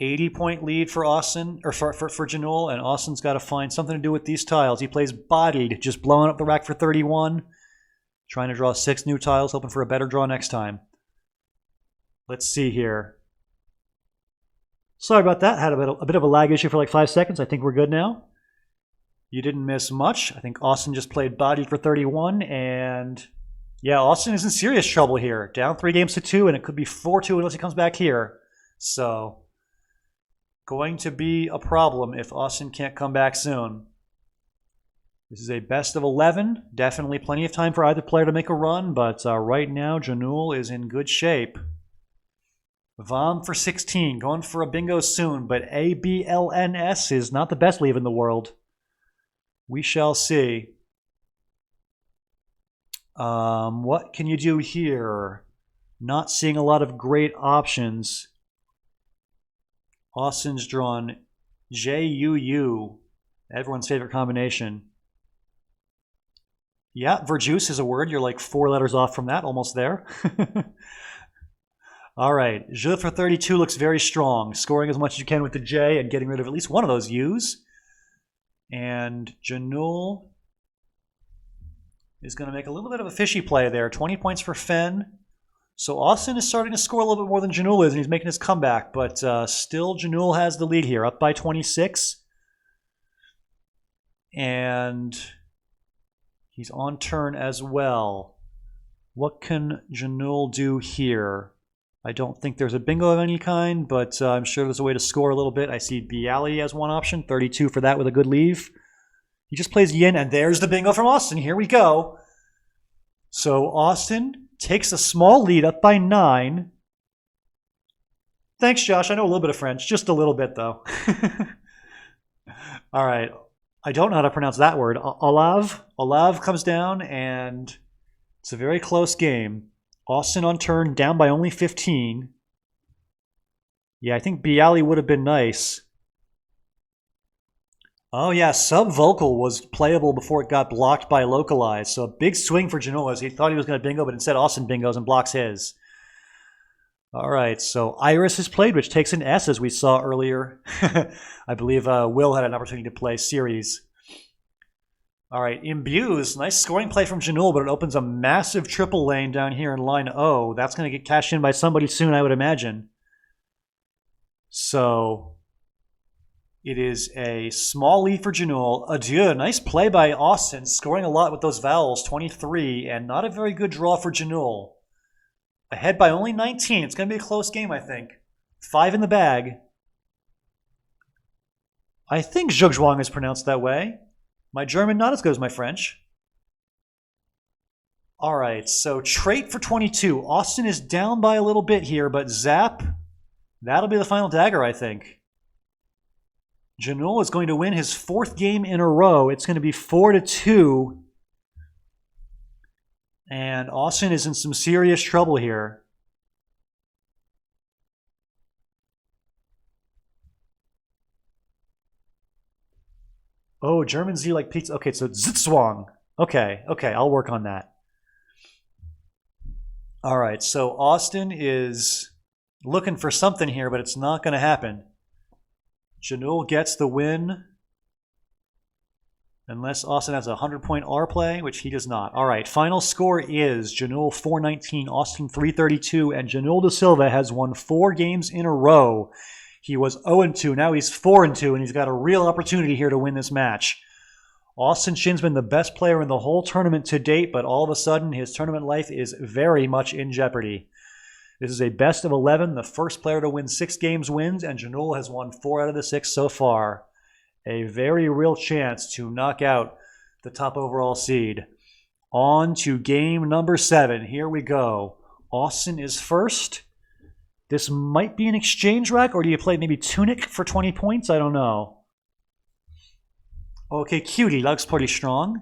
$80-point lead for Austin, or for Janul, and Austin's got to find something to do with these tiles. He plays bodied, just blowing up the rack for 31. Trying to draw 6 new tiles, hoping for a better draw next time. Let's see here. Sorry about that. Had a bit of a lag issue for like 5 seconds. I think we're good now. You didn't miss much. I think Austin just played bodied for 31, and yeah, Austin is in serious trouble here. Down 3-2, and it could be 4-2 unless he comes back here. So going to be a problem if Austin can't come back soon. This is a best of 11. Definitely plenty of time for either player to make a run, but right now Janul is in good shape. Vom for 16, going for a bingo soon, but ABLNS is not the best leave in the world. We shall see. What can you do here? Not seeing a lot of great options. Austin's drawn JUU, everyone's favorite combination. Yeah, Verjuice is a word. You're like 4 letters off from that, almost there. All right, Je for 32 looks very strong. Scoring as much as you can with the J and getting rid of at least one of those U's. And Janul is going to make a little bit of a fishy play there. 20 points for Fen. So Austin is starting to score a little bit more than Janul is, and he's making his comeback. But still, Janul has the lead here, up by 26. And he's on turn as well. What can Janul do here? I don't think there's a bingo of any kind, but I'm sure there's a way to score a little bit. I see Bialy as one option, 32 for that with a good leave. He just plays Yin, and there's the bingo from Austin. Here we go. So Austin takes a small lead up by 9. Thanks, Josh. I know a little bit of French. Just a little bit, though. All right. I don't know how to pronounce that word. Olav. Olav comes down, and it's a very close game. Austin on turn, down by only 15. Yeah, I think Bialy would have been nice. Oh yeah, Subvocal was playable before it got blocked by Localize. So a big swing for Janul as he thought he was going to bingo, but instead Austin bingos and blocks his. All right, so Iris is played, which takes an S as we saw earlier. I believe Will had an opportunity to play series. All right, imbues. Nice scoring play from Janul, but it opens a massive triple lane down here in line O. That's going to get cashed in by somebody soon, I would imagine. So it is a small lead for Janul. Adieu. Nice play by Austin, scoring a lot with those vowels, 23, and not a very good draw for Janul. Ahead by only 19. It's going to be a close game, I think. 5 in the bag. I think Zhugzhuang is pronounced that way. My German not as good as my French. All right, so trait for 22. Austin is down by a little bit here, but zap, that'll be the final dagger, I think. Janul is going to win his 4th game in a row. It's going to be 4-2. And Austin is in some serious trouble here. Oh, German Z like pizza. Okay, so Zitzwang. Okay, I'll work on that. All right, so Austin is looking for something here, but it's not going to happen. Janul gets the win. Unless Austin has a 100-point R play, which he does not. All right, final score is Janul 419, Austin 332, and Janul de Silva has won 4 games in a row. He was 0-2, now he's 4-2, and he's got a real opportunity here to win this match. Austin Shin's been the best player in the whole tournament to date, but all of a sudden his tournament life is very much in jeopardy. This is a best of 11. The first player to win 6 games wins, and Janul has won 4 out of the 6 so far. A very real chance to knock out the top overall seed. On to game number 7. Here we go. Austin is first. This might be an exchange rack, or do you play maybe Tunic for 20 points? I don't know. Okay, Cutie looks pretty strong.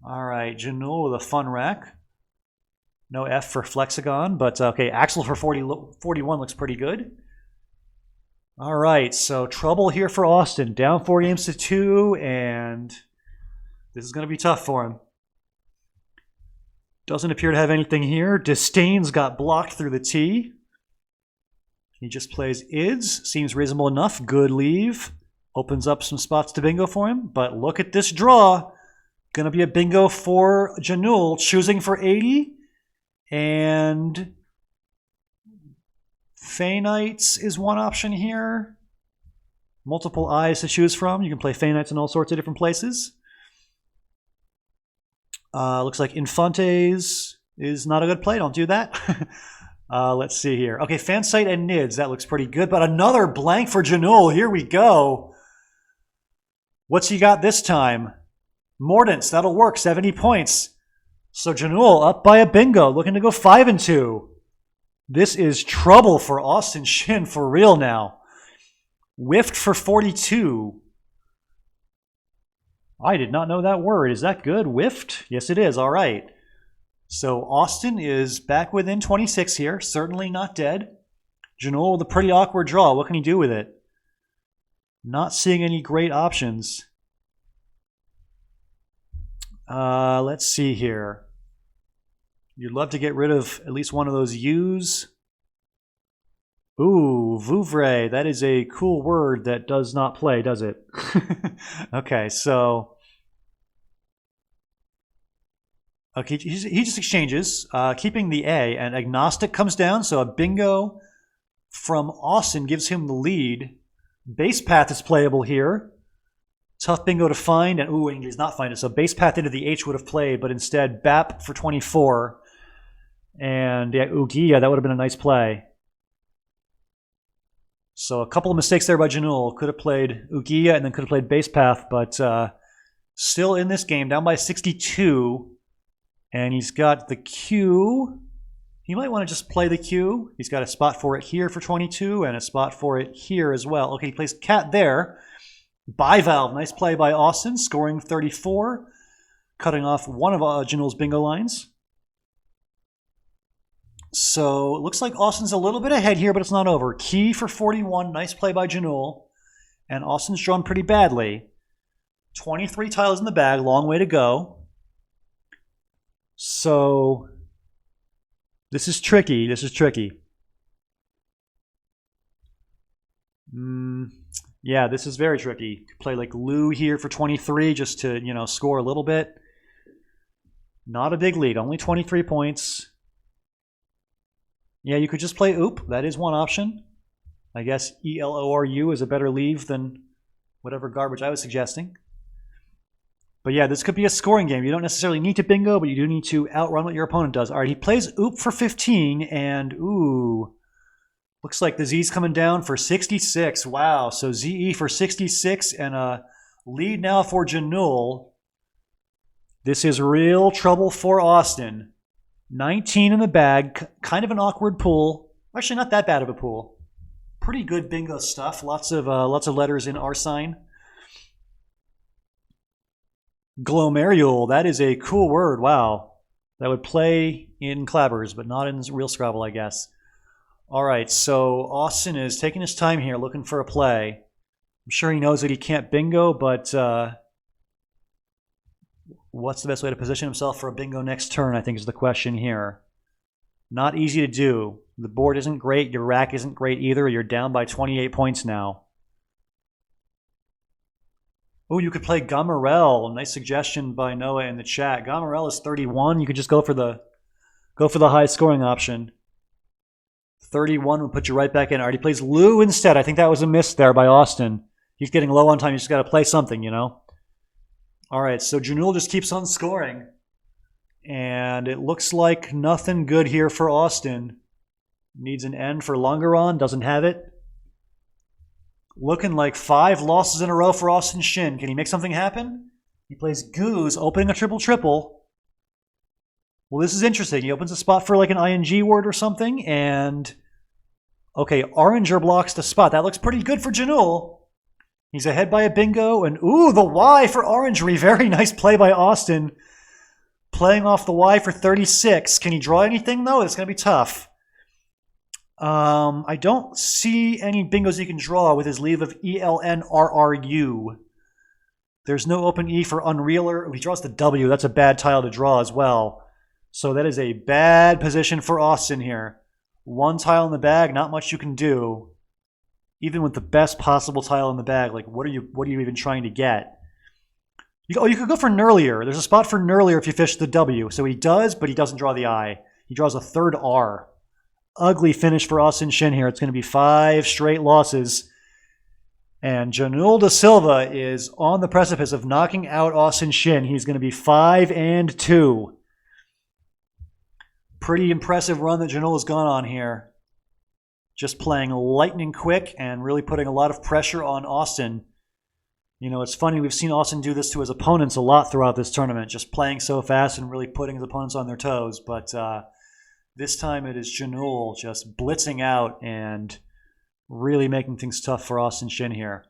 All right, Janul with a fun rack. No F for Flexagon, but okay, Axel for 41 looks pretty good. All right, so trouble here for Austin. Down 4-2, and this is going to be tough for him. Doesn't appear to have anything here. Disdain's got blocked through the T. He just plays IDS. Seems reasonable enough. Good leave. Opens up some spots to bingo for him. But look at this draw. Going to be a bingo for Janul. Choosing for 80. And Fey Knights is one option here. Multiple eyes to choose from. You can play Fey Knights in all sorts of different places. Looks like Infantes is not a good play. Don't do that. Let's see here. Okay, Fansite and Nids. That looks pretty good. But another blank for Janul. Here we go. What's he got this time? Mordants. That'll work. 70 points. So Janul up by a bingo. Looking to go 5-2. This is trouble for Austin Shin for real now. Whiffed for 42. I did not know that word. Is that good? Whiffed? Yes, it is. All right. So Austin is back within 26 here. Certainly not dead. Janul with a pretty awkward draw. What can he do with it? Not seeing any great options. Let's see here. You'd love to get rid of at least one of those U's. Ooh, Vouvray. That is a cool word that does not play, does it? Okay, so... Okay, he just exchanges, keeping the A, and Agnostic comes down, so a bingo from Austin gives him the lead. Base Path is playable here. Tough bingo to find, and ooh, and he does not find it. So Base Path into the H would have played, but instead BAP for 24. And yeah, Ugia, that would have been a nice play. So a couple of mistakes there by Janul. Could have played Ugia and then could have played Base Path, but still in this game, down by 62. And he's got the Q. He might want to just play the Q. He's got a spot for it here for 22 and a spot for it here as well. Okay, he plays Cat there. Bivalve, nice play by Austin, scoring 34, cutting off one of Janul's bingo lines. So it looks like Austin's a little bit ahead here, but it's not over. Key for 41, nice play by Janul. And Austin's drawn pretty badly. 23 tiles in the bag, long way to go. So this is tricky. This is tricky. Yeah, this is very tricky. Play like Lou here for 23 just to, score a little bit. Not a big lead, only 23 points. Yeah, you could just play Oop. That is one option. I guess ELORU is a better leave than whatever garbage I was suggesting. But yeah, this could be a scoring game. You don't necessarily need to bingo, but you do need to outrun what your opponent does. All right, he plays Oop for 15, and ooh, looks like the Z's coming down for 66. Wow, so ZE for 66 and a lead now for Janul. This is real trouble for Austin. 19 in the bag, kind of an awkward pool. Actually, not that bad of a pool. Pretty good bingo stuff. Lots of letters in our sign. Glomerule, that is a cool word. Wow. That would play in clabbers, but not in real Scrabble, I guess. All right, so Austin is taking his time here, looking for a play. I'm sure he knows that he can't bingo, but what's the best way to position himself for a bingo next turn, I think is the question here. Not easy to do. The board isn't great. Your rack isn't great either. You're down by 28 points now. Oh, you could play Gamarel. Nice suggestion by Noah in the chat. Gamarel is 31. You could just go for the high scoring option. 31 will put you right back in. All right, he plays Lou instead. I think that was a miss there by Austin. He's getting low on time. You just got to play something, All right, so Janul just keeps on scoring. And it looks like nothing good here for Austin. Needs an N for Longeron. Doesn't have it. Looking like 5 losses in a row for Austin Shin. Can he make something happen? He plays Goose, opening a triple-triple. Well, this is interesting. He opens a spot for like an ING word or something. And, okay, Oranger blocks the spot. That looks pretty good for Janul. He's ahead by a bingo. And, ooh, the Y for Orangery. Very nice play by Austin. Playing off the Y for 36. Can he draw anything, though? It's going to be tough. I don't see any bingos he can draw with his leave of ELNRRU. There's no open E for Unrealer. If he draws the W, that's a bad tile to draw as well. So that is a bad position for Austin here. 1 tile in the bag, not much you can do. Even with the best possible tile in the bag, like what are you even trying to get? You could go for Nurlier. There's a spot for Nurlier if you fish the W. So he does, but he doesn't draw the I. He draws a 3rd R. Ugly finish for Austin Shin here. It's going to be 5 straight losses. And Janul de Silva is on the precipice of knocking out Austin Shin. He's going to be 5-2. Pretty impressive run that Janul has gone on here. Just playing lightning quick and really putting a lot of pressure on Austin. It's funny. We've seen Austin do this to his opponents a lot throughout this tournament. Just playing so fast and really putting his opponents on their toes. But this time it is Janul just blitzing out and really making things tough for Austin Shin here.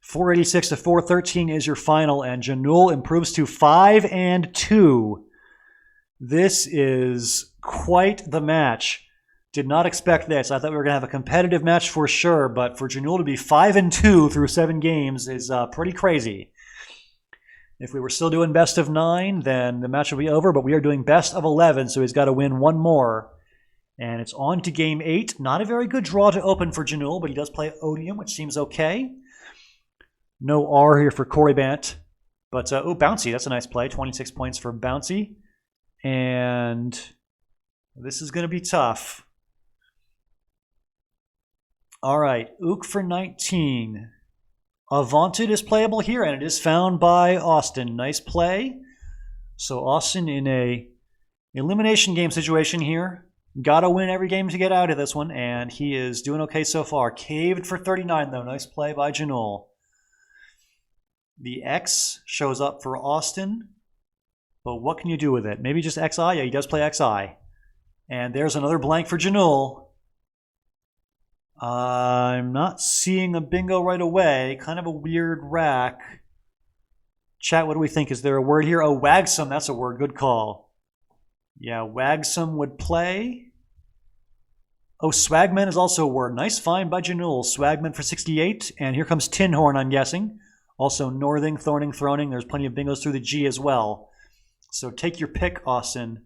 486 to 413 is your final, and Janul improves to 5-2. This is quite the match. Did not expect this. I thought we were going to have a competitive match for sure, but for Janul to be 5-2 through 7 games is pretty crazy. If we were still doing best of 9, then the match will be over, but we are doing best of 11, so he's got to win 1 more. And it's on to game 8. Not a very good draw to open for Janul, but he does play Odium, which seems okay. No R here for Corey Bant. But, Bouncy, that's a nice play. 26 points for Bouncy. And this is going to be tough. All right, Ook for 19. Vaunted is playable here, and it is found by Austin. Nice play. So Austin in a elimination game situation here. Got to win every game to get out of this one, and he is doing okay so far. Caved for 39, though. Nice play by Janul. The X shows up for Austin, but what can you do with it? Maybe just XI? Yeah, he does play XI. And there's another blank for Janul. I'm not seeing a bingo right away. Kind of a weird rack. Chat, what do we think? Is there a word here? Oh, wagsome. That's a word. Good call. Yeah, wagsome would play. Oh, swagman is also a word. Nice find by Janul. Swagman for 68. And here comes tin horn, I'm guessing. Also northing, thorning, throning. There's plenty of bingos through the G as well. So take your pick, Austin.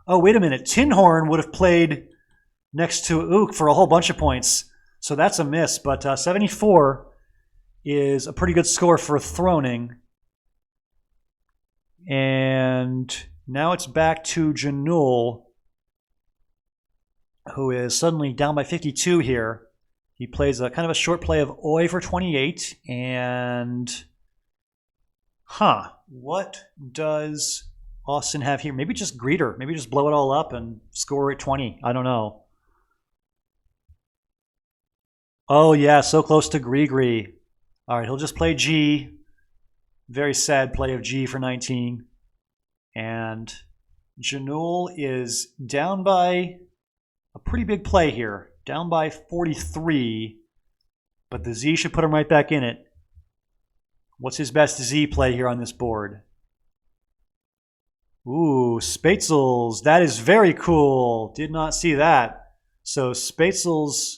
Oh, wait a minute. Tin horn would have played next to Ook for a whole bunch of points. So that's a miss. But 74 is a pretty good score for throning. And now it's back to Janul, who is suddenly down by 52 here. He plays a kind of a short play of Oi for 28. And, what does Austin have here? Maybe just Greeter. Maybe just blow it all up and score at 20. I don't know. Oh, yeah, so close to Gree. All right, he'll just play G. Very sad play of G for 19. And Janul is down by a pretty big play here. Down by 43. But the Z should put him right back in it. What's his best Z play here on this board? Ooh, Spaetzels. That is very cool. Did not see that. So Spaetzels,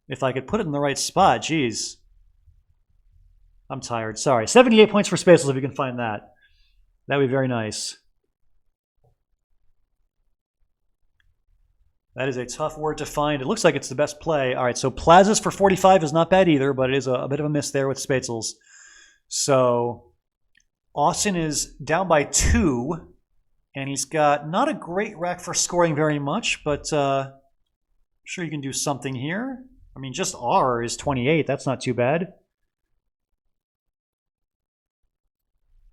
if I could put it in the right spot, geez. I'm tired. Sorry. 78 points for Spaetzels if you can find that. That would be very nice. That is a tough word to find. It looks like it's the best play. All right, so Plazas for 45 is not bad either, but it is a bit of a miss there with Spaetzels. So Austin is down by 2, and he's got not a great rack for scoring very much, but I'm sure you can do something here. I mean, just R is 28. That's not too bad.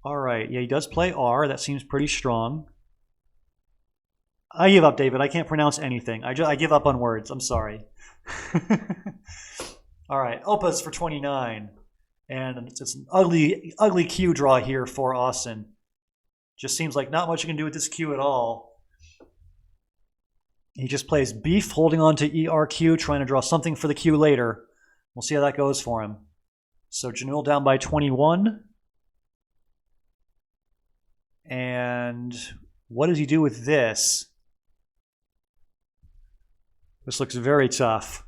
All right, yeah, he does play R. That seems pretty strong. I give up, David. I can't pronounce anything. I give up on words. I'm sorry. All right, Opas for 29. And it's an ugly Q draw here for Austin. Just seems like not much you can do with this Q at all. He just plays Beef, holding on to ERQ, trying to draw something for the Q later. We'll see how that goes for him. So Janul down by 21. And what does he do with this? This looks very tough.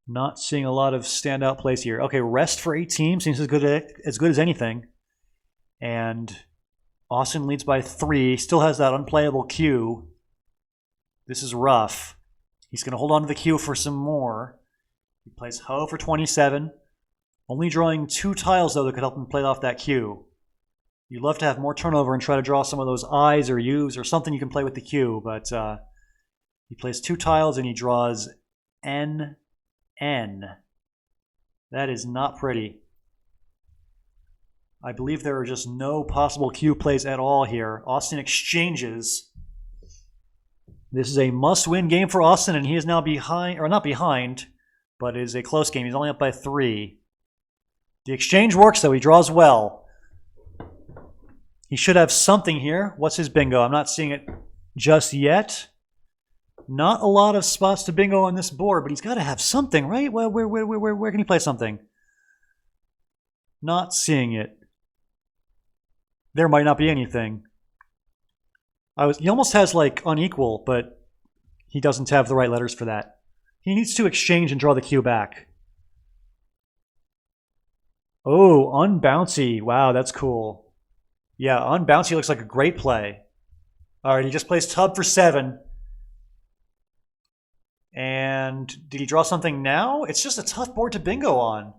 Not seeing a lot of standout plays here. Okay, rest for 18 seems as good as anything. And Austin leads by 3. Still has that unplayable Q. This is rough. He's going to hold on to the Q for some more. He plays Ho for 27. Only drawing 2 tiles, though, that could help him play off that Q. You'd love to have more turnover and try to draw some of those I's or U's or something you can play with the Q. But he plays 2 tiles and he draws N. That is not pretty. I believe there are just no possible Q plays at all here. Austin exchanges. This is a must-win game for Austin, and he is now behind, or not behind, but it is a close game. He's only up by 3. The exchange works, though. He draws well. He should have something here. What's his bingo? I'm not seeing it just yet. Not a lot of spots to bingo on this board, but he's got to have something, right? Well, where can he play something? Not seeing it. There might not be anything. He almost has like unequal, but he doesn't have the right letters for that. He needs to exchange and draw the Q back. Oh, unbouncy. Wow, that's cool. Yeah, unbouncy looks like a great play. All right, he just plays tub for 7. And did he draw something now? It's just a tough board to bingo on.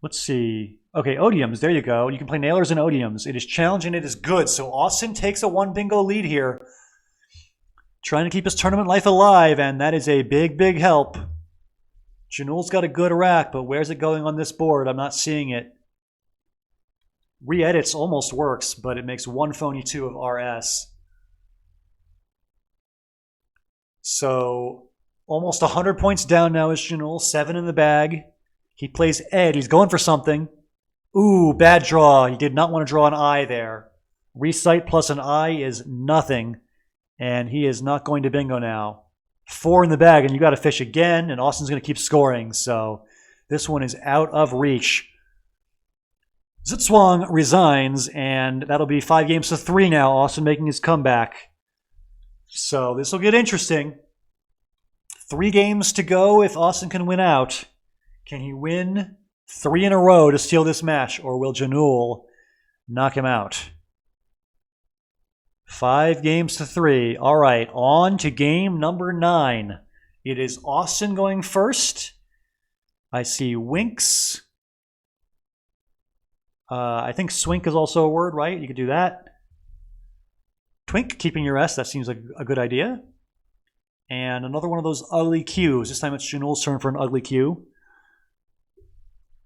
Let's see. Okay, odiums. There you go. You can play nailers and odiums. It is challenging. It is good. So Austin takes a 1 bingo lead here. Trying to keep his tournament life alive, and that is a big, big help. Janul's got a good rack, but where's it going on this board? I'm not seeing it. Re-edits almost works, but it makes 1 phony 2 of RS. So almost 100 points down now is Janul. 7 in the bag. He plays Ed. He's going for something. Ooh, bad draw. He did not want to draw an I there. Recite plus an I is nothing. And he is not going to bingo now. 4 in the bag, and you got to fish again, and Austin's going to keep scoring. So this one is out of reach. Zitswang resigns, and that'll be 5 games to 3 now. Austin making his comeback. So this will get interesting. 3 games to go if Austin can win out. Can he win 3 in a row to steal this match, or will Janul knock him out? 5 games to 3. All right, on to game number 9. It is Austin going first. I see winks. I think swink is also a word, right? You could do that. Twink, keeping your S. That seems like a good idea. And another one of those ugly cues. This time it's Janul's turn for an ugly cue.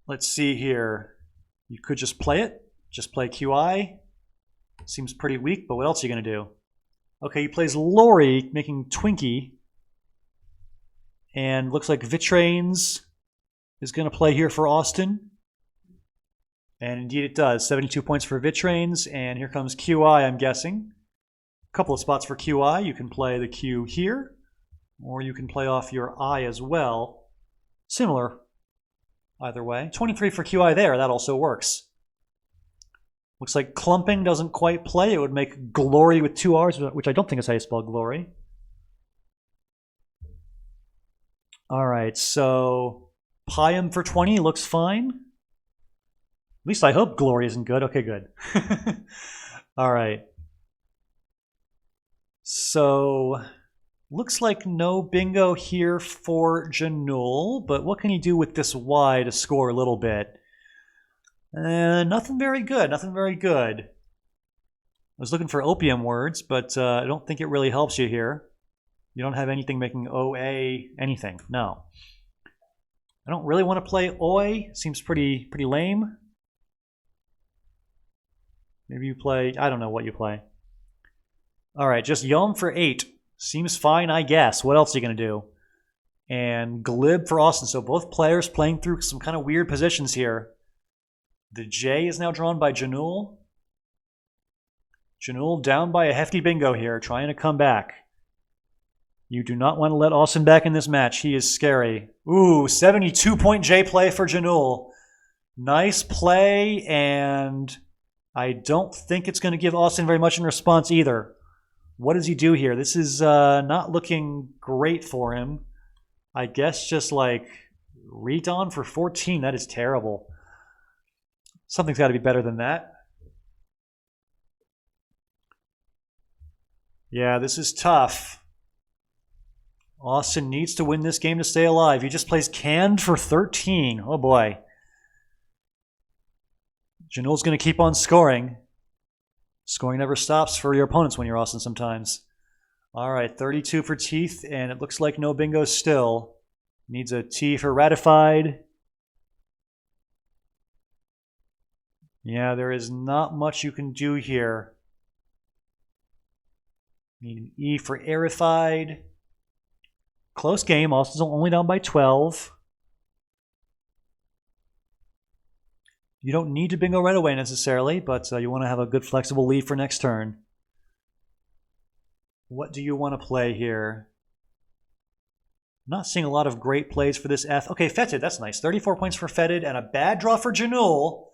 Let's see here. You could just play it. Just play QI. Seems pretty weak, but what else are you going to do? Okay, he plays Lori, making Twinkie. And looks like Vitrains is going to play here for Austin. And indeed it does. 72 points for Vitrains. And here comes QI, I'm guessing. A couple of spots for QI. You can play the Q here. Or you can play off your I as well. Similar either way. 23 for QI there. That also works. Looks like clumping doesn't quite play. It would make glory with 2 R's, which I don't think is how you spell glory. All right, so Pium for 20 looks fine. At least I hope glory isn't good. Okay, good. All right. So looks like no bingo here for Janul, but what can he do with this Y to score a little bit? Nothing very good. Nothing very good. I was looking for opium words, but I don't think it really helps you here. You don't have anything making OA anything. No. I don't really want to play Oi. Seems pretty lame. Maybe you play... I don't know what you play. All right, just Yom for 8. Seems fine, I guess. What else are you going to do? And Glib for Austin. So both players playing through some kind of weird positions here. The J is now drawn by Janul. Janul down by a hefty bingo here, trying to come back. You do not want to let Austin back in this match. He is scary. Ooh, 72-point J play for Janul. Nice play, and I don't think it's going to give Austin very much in response either. What does he do here? This is not looking great for him. I guess just like redon for 14. That is terrible. Something's got to be better than that. Yeah, this is tough. Austin needs to win this game to stay alive. He just plays canned for 13. Oh boy. Janul's going to keep on scoring. Scoring never stops for your opponents when you're Austin sometimes. All right, 32 for teeth, and it looks like no bingo still. Needs a T for ratified. Yeah, there is not much you can do here. Need an E for aerified. Close game. Austin's only down by 12. You don't need to bingo right away necessarily, but you want to have a good flexible lead for next turn. What do you want to play here? I'm not seeing a lot of great plays for this F. Okay, Fetid, that's nice. 34 points for Fetid and a bad draw for Janul.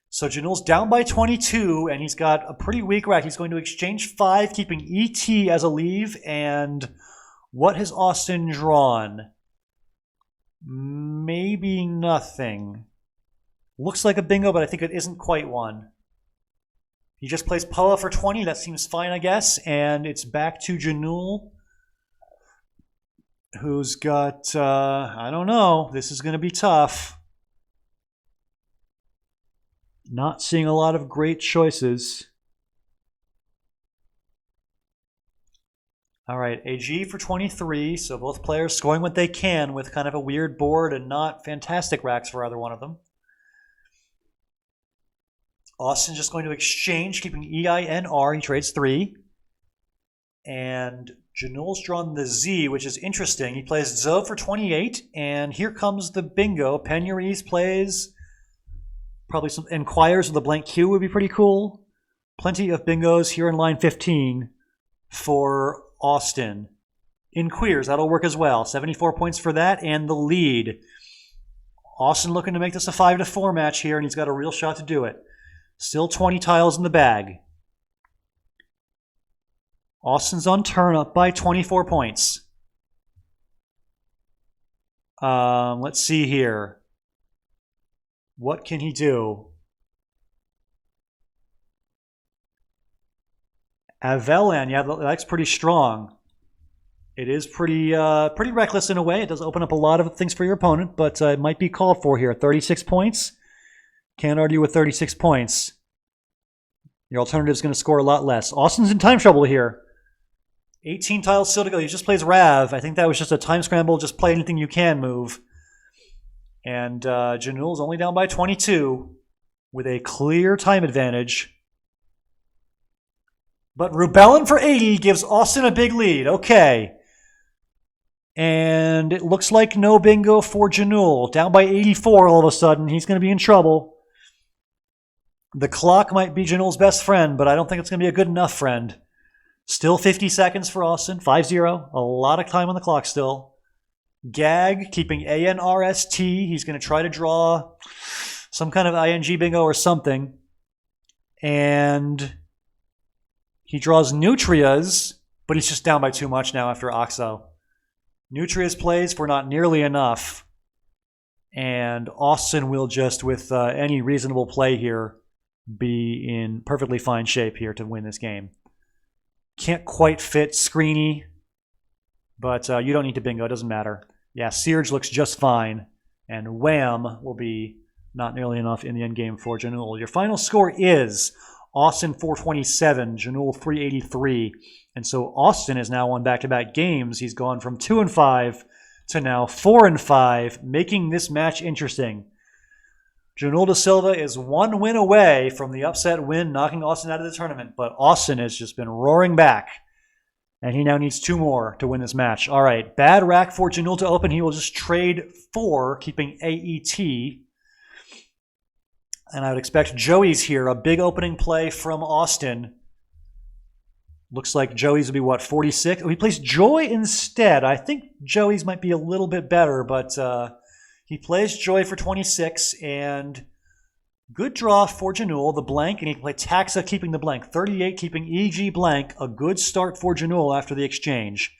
So Janul's down by 22, and he's got a pretty weak rack. He's going to exchange 5, keeping ET as a leave. And what has Austin drawn? Maybe nothing. Looks like a bingo, but I think it isn't quite one. He just plays Poa for 20. That seems fine, I guess. And it's back to Janul, who's got, I don't know. This is going to be tough. Not seeing a lot of great choices. All right, AG for 23. So both players scoring what they can with kind of a weird board and not fantastic racks for either one of them. Austin's just going to exchange, keeping EINR. He trades 3. And Janul's drawn the Z, which is interesting. He plays Zo for 28. And here comes the bingo. Penuries plays probably some Enquires with a blank Q would be pretty cool. Plenty of bingos here in line 15 for Austin. Inquires, that'll work as well. 74 points for that and the lead. Austin looking to make this a 5-4 match here, and he's got a real shot to do it. Still 20 tiles in the bag. Austin's on turn, up by 24 points. Let's see here. What can he do? Avelan, yeah, that's pretty strong. It is pretty reckless in a way. It does open up a lot of things for your opponent, but it might be called for here. 36 points. Can't argue with 36 points. Your alternative is going to score a lot less. Austin's in time trouble here. 18 tiles still to go. He just plays Rav. I think that was just a time scramble. Just play anything you can move. And Janul's only down by 22 with a clear time advantage. But Rubellin for 80 gives Austin a big lead. Okay. And it looks like no bingo for Janul. Down by 84 all of a sudden. He's going to be in trouble. The clock might be Janul's best friend, but I don't think it's going to be a good enough friend. Still 50 seconds for Austin. 5-0. A lot of time on the clock still. Gag keeping ANRST. He's going to try to draw some kind of ING bingo or something. And he draws Nutrias, but he's just down by too much now after Oxo. Nutrias plays for not nearly enough. And Austin will just, with any reasonable play here, be in perfectly fine shape here to win this game. Can't quite fit Screeny, but you don't need to bingo. It doesn't matter. Yeah, Searge looks just fine. And Wham will be not nearly enough in the end game for Janul. Your final score is Austin 427, Janul 383. And so Austin is now on back-to-back games. He's gone from 2-5 to now 4-5, making this match interesting. Janul de Silva is one win away from the upset win, knocking Austin out of the tournament. But Austin has just been roaring back. And he now needs 2 more to win this match. All right, bad rack for Janul to open. He will just trade 4, keeping AET. And I would expect Joey's here. A big opening play from Austin. Looks like Joey's will be, what, 46? Oh, he plays Joy instead. I think Joey's might be a little bit better, but he plays Joy for 26. And good draw for Janul, the blank. And he can play Taxa, keeping the blank. 38, keeping EG blank. A good start for Janul after the exchange.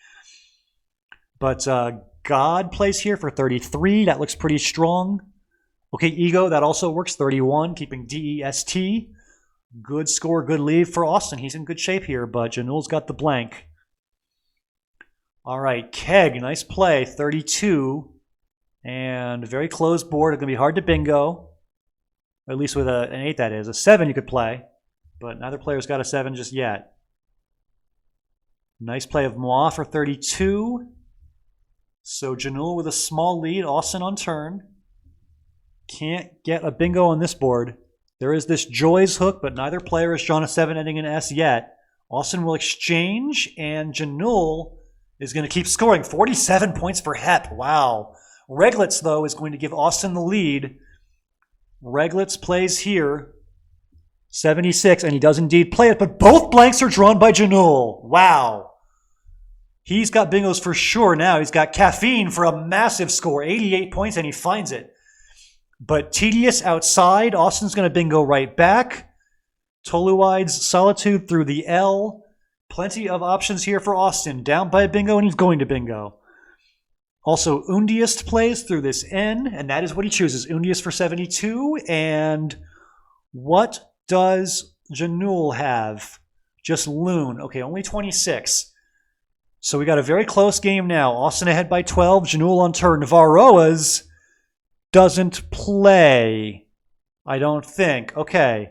But God plays here for 33. That looks pretty strong. Okay, Ego, that also works. 31, keeping DEST. Good score, good lead for Austin. He's in good shape here, but Janul's got the blank. All right, Keg, nice play. 32. And very closed board. It's going to be hard to bingo. Or at least with an 8, that is. A 7 you could play, but neither player's got a 7 just yet. Nice play of Moi for 32. So Janul with a small lead. Austin on turn. Can't get a bingo on this board. There is this Joy's hook, but neither player has drawn a 7 ending in S yet. Austin will exchange, and Janul is going to keep scoring. 47 points for Hep. Wow. Reglitz, though, is going to give Austin the lead. Reglitz plays here. 76, and he does indeed play it, but both blanks are drawn by Janul. Wow. He's got bingos for sure now. He's got Caffeine for a massive score. 88 points, and he finds it. But Tedious outside. Austin's going to bingo right back. Toluide's Solitude through the L. Plenty of options here for Austin. Down by a bingo, and he's going to bingo. Also, Undiest plays through this N, and that is what he chooses. Undiest for 72. And what does Janul have? Just Loon. Okay, only 26. So we got a very close game now. Austin ahead by 12. Janul on turn. Varroa's doesn't play, I don't think. Okay.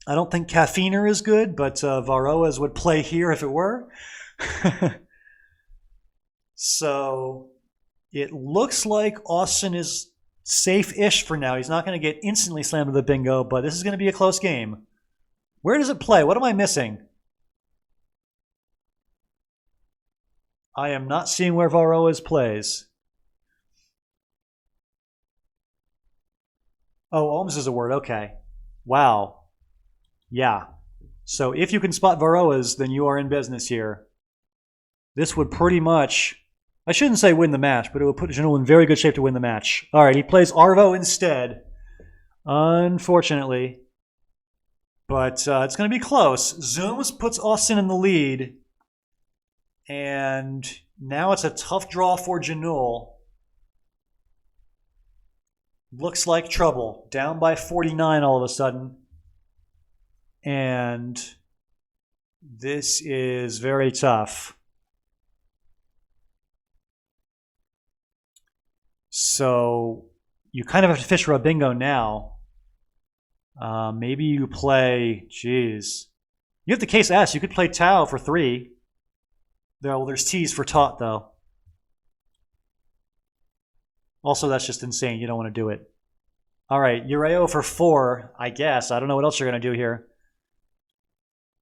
I don't think Caffeiner is good, but Varroa's would play here if it were. So it looks like Austin is safe-ish for now. He's not going to get instantly slammed to the bingo, but this is going to be a close game. Where does it play? What am I missing? I am not seeing where Varroa's plays. Oh, Ohms is a word. Okay. Wow. Yeah. So if you can spot Varroa's, then you are in business here. This would pretty much, I shouldn't say win the match, but it would put Janul in very good shape to win the match. All right, he plays Arvo instead, unfortunately. But it's going to be close. Zooms puts Austin in the lead. And now it's a tough draw for Janul. Looks like trouble. Down by 49 all of a sudden. And This is very tough. So you kind of have to fish for a bingo now. Maybe you play, geez. You have the case S. You could play Tau for 3. There's T's for taut, though. Also, that's just insane. You don't want to do it. All right, Ureo for 4, I guess. I don't know what else you're going to do here.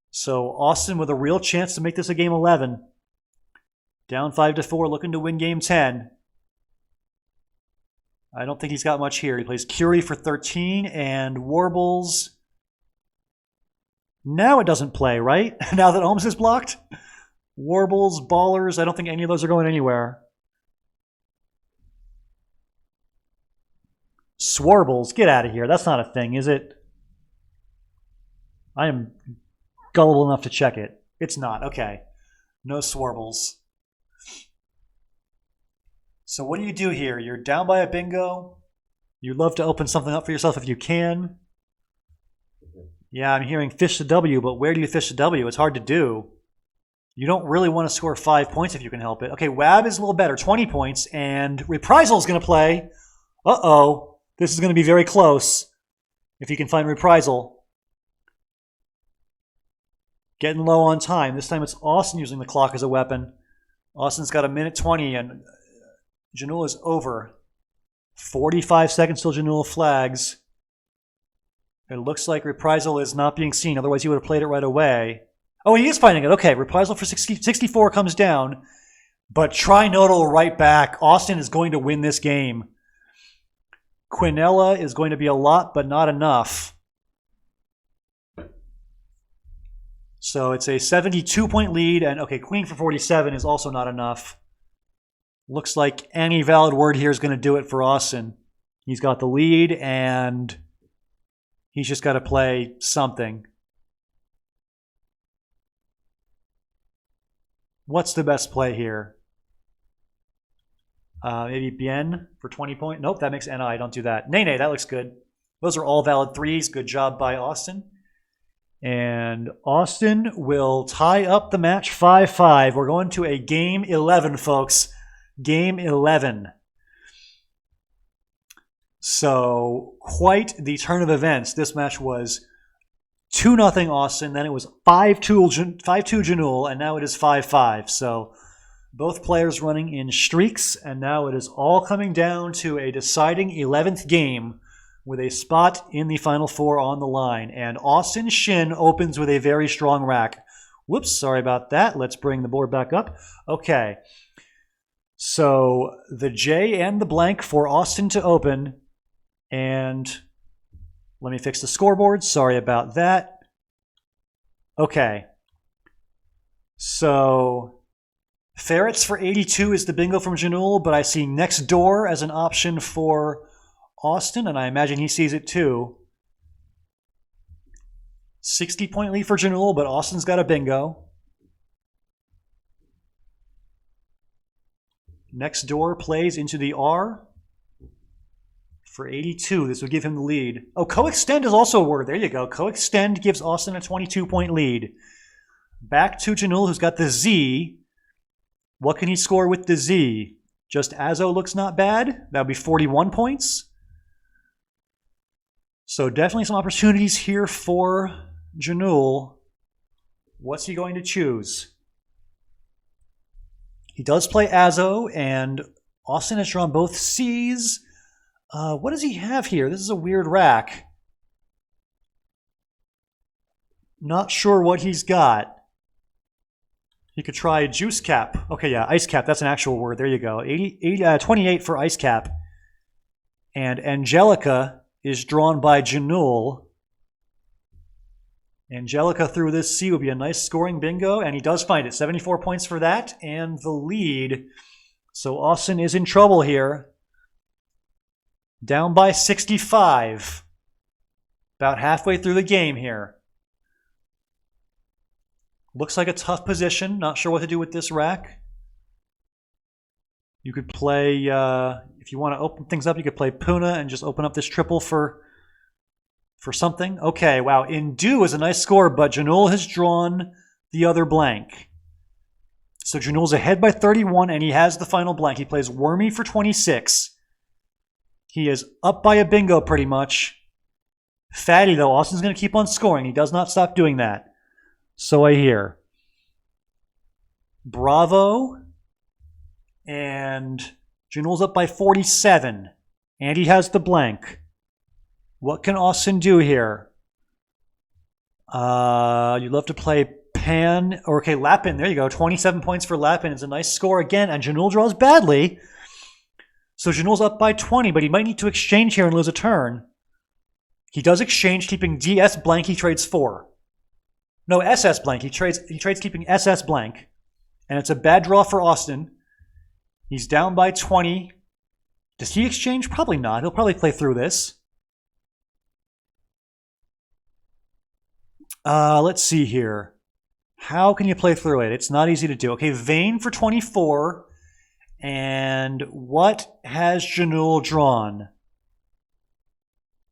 So Austin with a real chance to make this a game 11. Down 5-4, looking to win game 10. I don't think he's got much here. He plays Curie for 13 and Warbles. Now it doesn't play, right? Now that Ohms is blocked? Warbles, Ballers, I don't think any of those are going anywhere. Swarbles, get out of here. That's not a thing, is it? I am gullible enough to check it. It's not. Okay. No Swarbles. So what do you do here? You're down by a bingo. You'd love to open something up for yourself if you can. Yeah, I'm hearing fish to W, but where do you fish to W? It's hard to do. You don't really want to score 5 points if you can help it. Okay, WAB is a little better, 20 points, and Reprisal is going to play. Uh-oh. This is going to be very close if he can find Reprisal. Getting low on time. This time it's Austin using the clock as a weapon. Austin's got 1:20, and Janul is over. 45 seconds till Janul flags. It looks like Reprisal is not being seen. Otherwise, he would have played it right away. Oh, he is finding it. Okay, Reprisal for 64 comes down. But Trinodal right back. Austin is going to win this game. Quinella is going to be a lot, but not enough. So it's a 72-point lead. And, okay, Queen for 47 is also not enough. Looks like any valid word here is going to do it for Austin. He's got the lead, and he's just got to play something. What's the best play here? Maybe Bien for 20 points. Nope, that makes NI. Don't do that. Nay, that looks good. Those are all valid threes. Good job by Austin. And Austin will tie up the match 5-5. We're going to a game 11, folks. Game 11. So, quite the turn of events. This match was 2-0 Austin, then it was 5-2 Janul, and now it is 5-5. So, both players running in streaks, and now it is all coming down to a deciding 11th game with a spot in the Final Four on the line. And Austin Shin opens with a very strong rack. Whoops, sorry about that. Let's bring the board back up. Okay. So the J and the blank for Austin to open. And let me fix the scoreboard. Sorry about that. Okay. So Ferrets for 82 is the bingo from Janul, but I see Next Door as an option for Austin, and I imagine he sees it too. 60-point lead for Janul, but Austin's got a bingo. Next Door plays into the R for 82. This would give him the lead. Oh, Coextend is also a word. There you go. Coextend gives Austin a 22-point lead. Back to Janul, who's got the Z. What can he score with the Z? Just Azo looks not bad. That would be 41 points. So definitely some opportunities here for Janul. What's he going to choose? He does play Azo, and Austin has drawn both C's. What does he have here? This is a weird rack. Not sure what he's got. He could try Juice Cap. Okay, yeah, Ice Cap. That's an actual word. There you go. 28 for Ice Cap. And Angelica is drawn by Janul. Angelica through this C would be a nice scoring bingo, and he does find it. 74 points for that, and the lead. So Austin is in trouble here. Down by 65. About halfway through the game here. Looks like a tough position. Not sure what to do with this rack. You could play, if you want to open things up, you could play Puna and just open up this triple for something. Okay, wow. Indu is a nice score, but Janul has drawn the other blank. So Janul's ahead by 31, and he has the final blank. He plays Wormy for 26. He is up by a bingo pretty much. Fatty, though, Austin's going to keep on scoring. He does not stop doing that. So I hear. Bravo. And Janul's up by 47. And he has the blank. What can Austin do here? You'd love to play Pan. Or, okay, Lapin. There you go. 27 points for Lapin. It's a nice score again. And Janul draws badly. So Janul's up by 20, but he might need to exchange here and lose a turn. He does exchange, keeping DS blank. He trades 4. No, SS blank. He trades keeping SS blank. And it's a bad draw for Austin. He's down by 20. Does he exchange? Probably not. He'll probably play through this. Let's see here. How can you play through it? It's not easy to do. Okay, Vane for 24. And what has Janul drawn?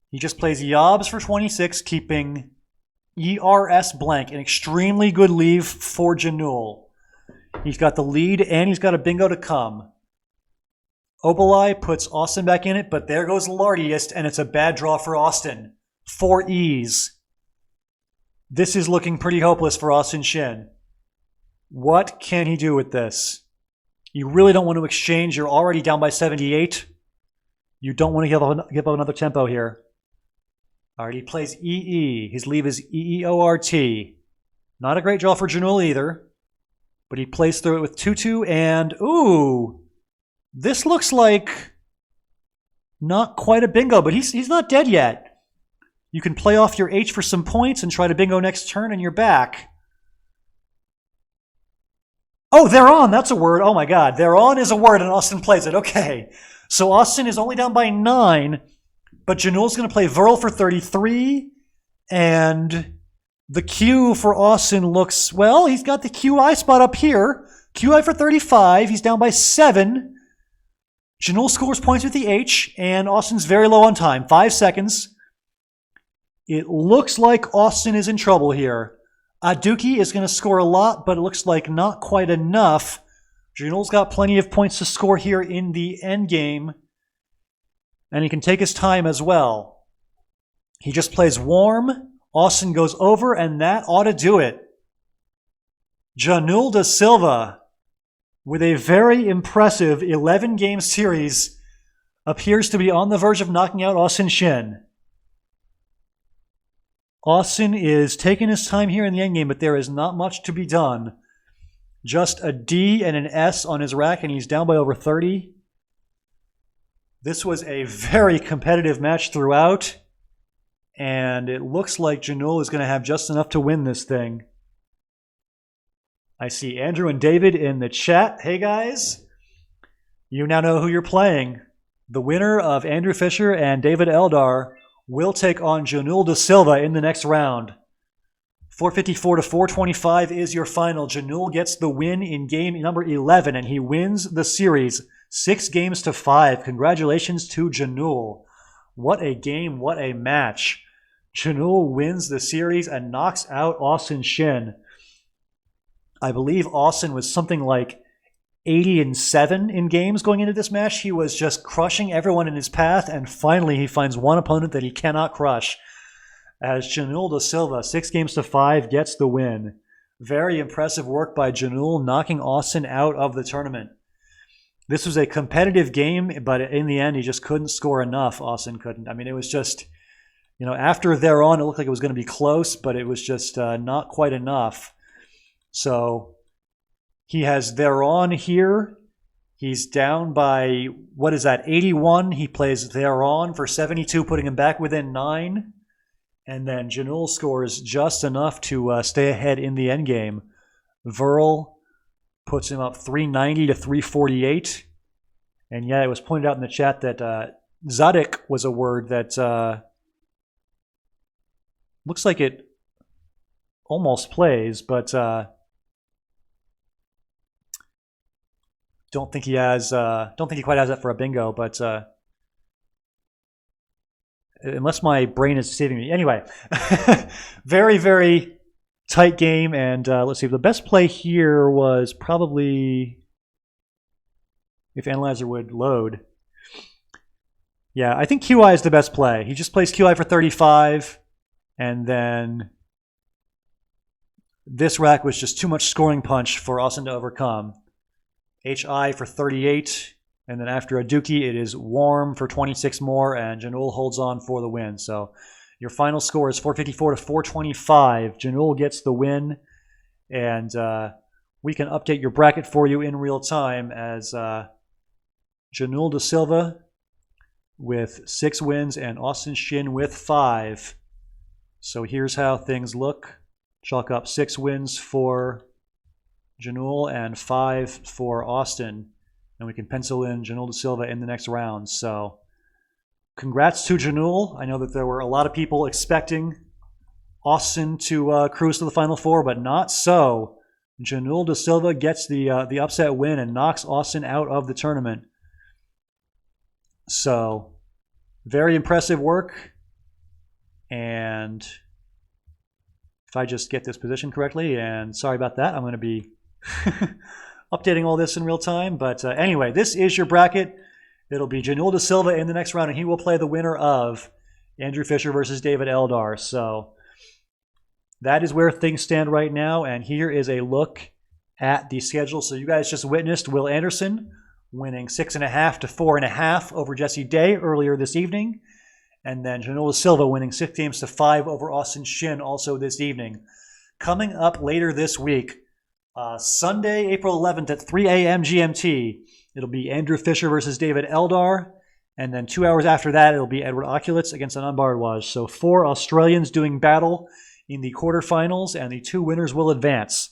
He just plays Yobs for 26, keeping ERS blank. An extremely good leave for Janul. He's got the lead, and he's got a bingo to come. Obalai puts Austin back in it, but there goes Lardiest, and it's a bad draw for Austin. 4 E's. This is looking pretty hopeless for Austin Shin. What can he do with this? You really don't want to exchange. You're already down by 78. You don't want to give up another tempo here. All right, he plays EE. His leave is EEORT. Not a great draw for Janul either. But he plays through it with 2-2, and ooh, this looks like not quite a bingo, but he's not dead yet. You can play off your H for some points and try to bingo next turn, and you're back. Oh, they're on. That's a word. Oh my God, they're on is a word, and Austin plays it. Okay, so Austin is only down by 9, but Janul's going to play Verl for 33, and the Q for Austin looks, well, he's got the QI spot up here. QI for 35. He's down by 7. Janul scores points with the H, and Austin's very low on time. 5 seconds. It looks like Austin is in trouble here. Aduki is going to score a lot, but it looks like not quite enough. Janul's got plenty of points to score here in the end game, and he can take his time as well. He just plays warm. Austin goes over, and that ought to do it. Janul de Silva, with a very impressive 11-game series, appears to be on the verge of knocking out Austin Shin. Austin is taking his time here in the endgame, but there is not much to be done. Just a D and an S on his rack, and he's down by over 30. This was a very competitive match throughout. And it looks like Janul is going to have just enough to win this thing. I see Andrew and David in the chat. Hey, guys. You now know who you're playing. The winner of Andrew Fisher and David Eldar will take on Janul de Silva in the next round. 454 to 425 is your final. Janul gets the win in game number 11, and he wins the series 6-5. Congratulations to Janul. What a game, what a match. Janul wins the series and knocks out Austin Shin. I believe Austin was something like 80-7 in games going into this match. He was just crushing everyone in his path, and finally he finds one opponent that he cannot crush. As Janul de Silva, 6-5, gets the win. Very impressive work by Janul, knocking Austin out of the tournament. This was a competitive game, but in the end, he just couldn't score enough. Austin couldn't. I mean, it was just, after they're on, it looked like it was going to be close, but it was just not quite enough. So he has they're on here. He's down by, 81. He plays they're on for 72, putting him back within 9. And then Janul scores just enough to stay ahead in the endgame. Verl puts him up 390 to 348. And yeah, it was pointed out in the chat that Zadik was a word that looks like it almost plays, but don't think he quite has that for a bingo, but unless my brain is deceiving me. Anyway, very, very tight game. And let's see, the best play here was probably, if Analyzer would load. Yeah, I think QI is the best play. He just plays QI for 35, and then this rack was just too much scoring punch for Austin to overcome. HI for 38, and then after a dookie, it is Warm for 26 more, and Janul holds on for the win. So your final score is 454 to 425. Janul gets the win, and we can update your bracket for you in real time as Janul de Silva with 6 wins and Austin Shin with 5. So here's how things look. Chalk up 6 wins for Janul and 5 for Austin. And we can pencil in Janul de Silva in the next round. So congrats to Janul. I know that there were a lot of people expecting Austin to cruise to the Final Four, but not so. Janul de Silva gets the upset win and knocks Austin out of the tournament. So very impressive work. And if I just get this position correctly, and sorry about that, I'm going to be updating all this in real time. But anyway, this is your bracket. It'll be Janul de Silva in the next round, and he will play the winner of Andrew Fisher versus David Eldar. So that is where things stand right now. And here is a look at the schedule. So you guys just witnessed Will Anderson winning 6.5 to 4.5 over Jesse Day earlier this evening. And then Janul de Silva winning 6 games to 5 over Austin Shin also this evening. Coming up later this week, Sunday, April 11th at 3 a.m. GMT, it'll be Andrew Fisher versus David Eldar. And then 2 hours after that, it'll be Edward Oculitz against Anand Bharadwaj. So 4 Australians doing battle in the quarterfinals, and the 2 winners will advance.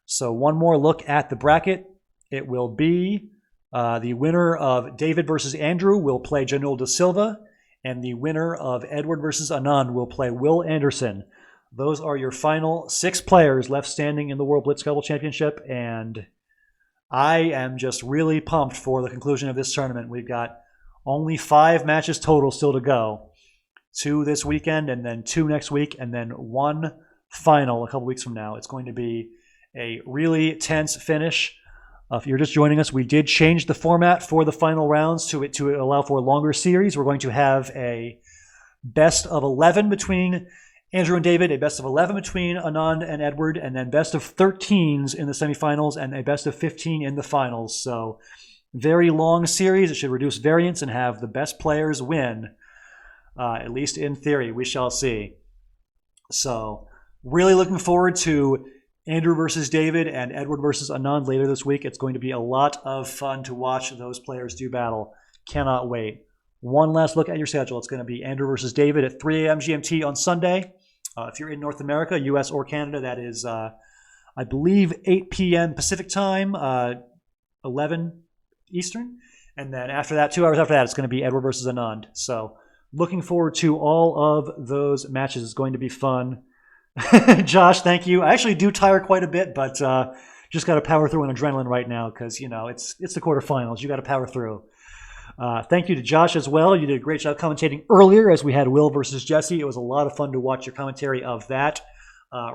So one more look at the bracket. It will be the winner of David versus Andrew will play Janul de Silva, and the winner of Edward versus Anand will play Will Anderson. Those are your final 6 players left standing in the World Blitz Scrabble Championship, and I am just really pumped for the conclusion of this tournament. We've got only 5 matches total still to go. 2 this weekend, and then 2 next week, and then 1 final a couple weeks from now. It's going to be a really tense finish. If you're just joining us, we did change the format for the final rounds to allow for a longer series. We're going to have a best of 11 between Andrew and David, a best of 11 between Anand and Edward, and then best of 13s in the semifinals and a best of 15 in the finals. So very long series. It should reduce variance and have the best players win, at least in theory. We shall see. So really looking forward to Andrew versus David and Edward versus Anand later this week. It's going to be a lot of fun to watch those players do battle. Cannot wait. One last look at your schedule. It's going to be Andrew versus David at 3 a.m. GMT on Sunday. If you're in North America, US or Canada, that is, I believe, 8 p.m. Pacific time, 11 Eastern. And then after that, 2 hours after that, it's going to be Edward versus Anand. So looking forward to all of those matches. It's going to be fun. Josh, thank you. I actually do tire quite a bit, but just got to power through on adrenaline right now because, you know, it's the quarterfinals. You got to power through. Thank you to Josh as well. You did a great job commentating earlier as we had Will versus Jesse. It was a lot of fun to watch your commentary of that.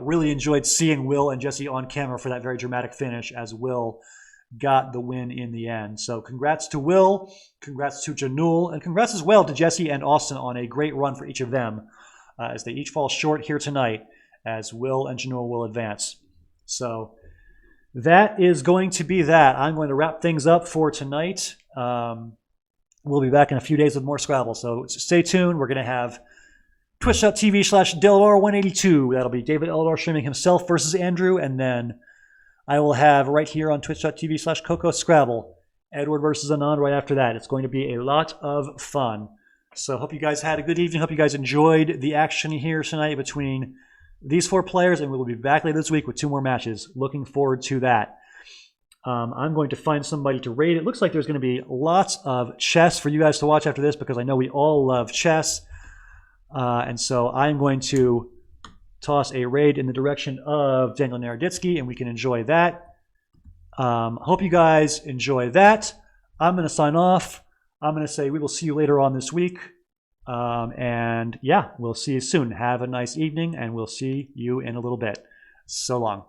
Really enjoyed seeing Will and Jesse on camera for that very dramatic finish as Will got the win in the end. So congrats to Will, congrats to Janul, and congrats as well to Jesse and Austin on a great run for each of them as they each fall short here tonight as Will and Janul will advance. So that is going to be that. I'm going to wrap things up for tonight. We'll be back in a few days with more Scrabble, so stay tuned. We're going to have twitch.tv/Delaware182. That'll be David Eldar streaming himself versus Andrew, and then I will have right here on twitch.tv/Coco Scrabble, Edward versus Anand right after that. It's going to be a lot of fun. So hope you guys had a good evening. Hope you guys enjoyed the action here tonight between these 4 players, and we will be back later this week with 2 more matches. Looking forward to that. I'm going to find somebody to raid. It looks like there's going to be lots of chess for you guys to watch after this because I know we all love chess. And so I'm going to toss a raid in the direction of Daniel Naroditsky, and we can enjoy that. Hope you guys enjoy that. I'm going to sign off. I'm going to say we will see you later on this week. And yeah, we'll see you soon. Have a nice evening, and we'll see you in a little bit. So long.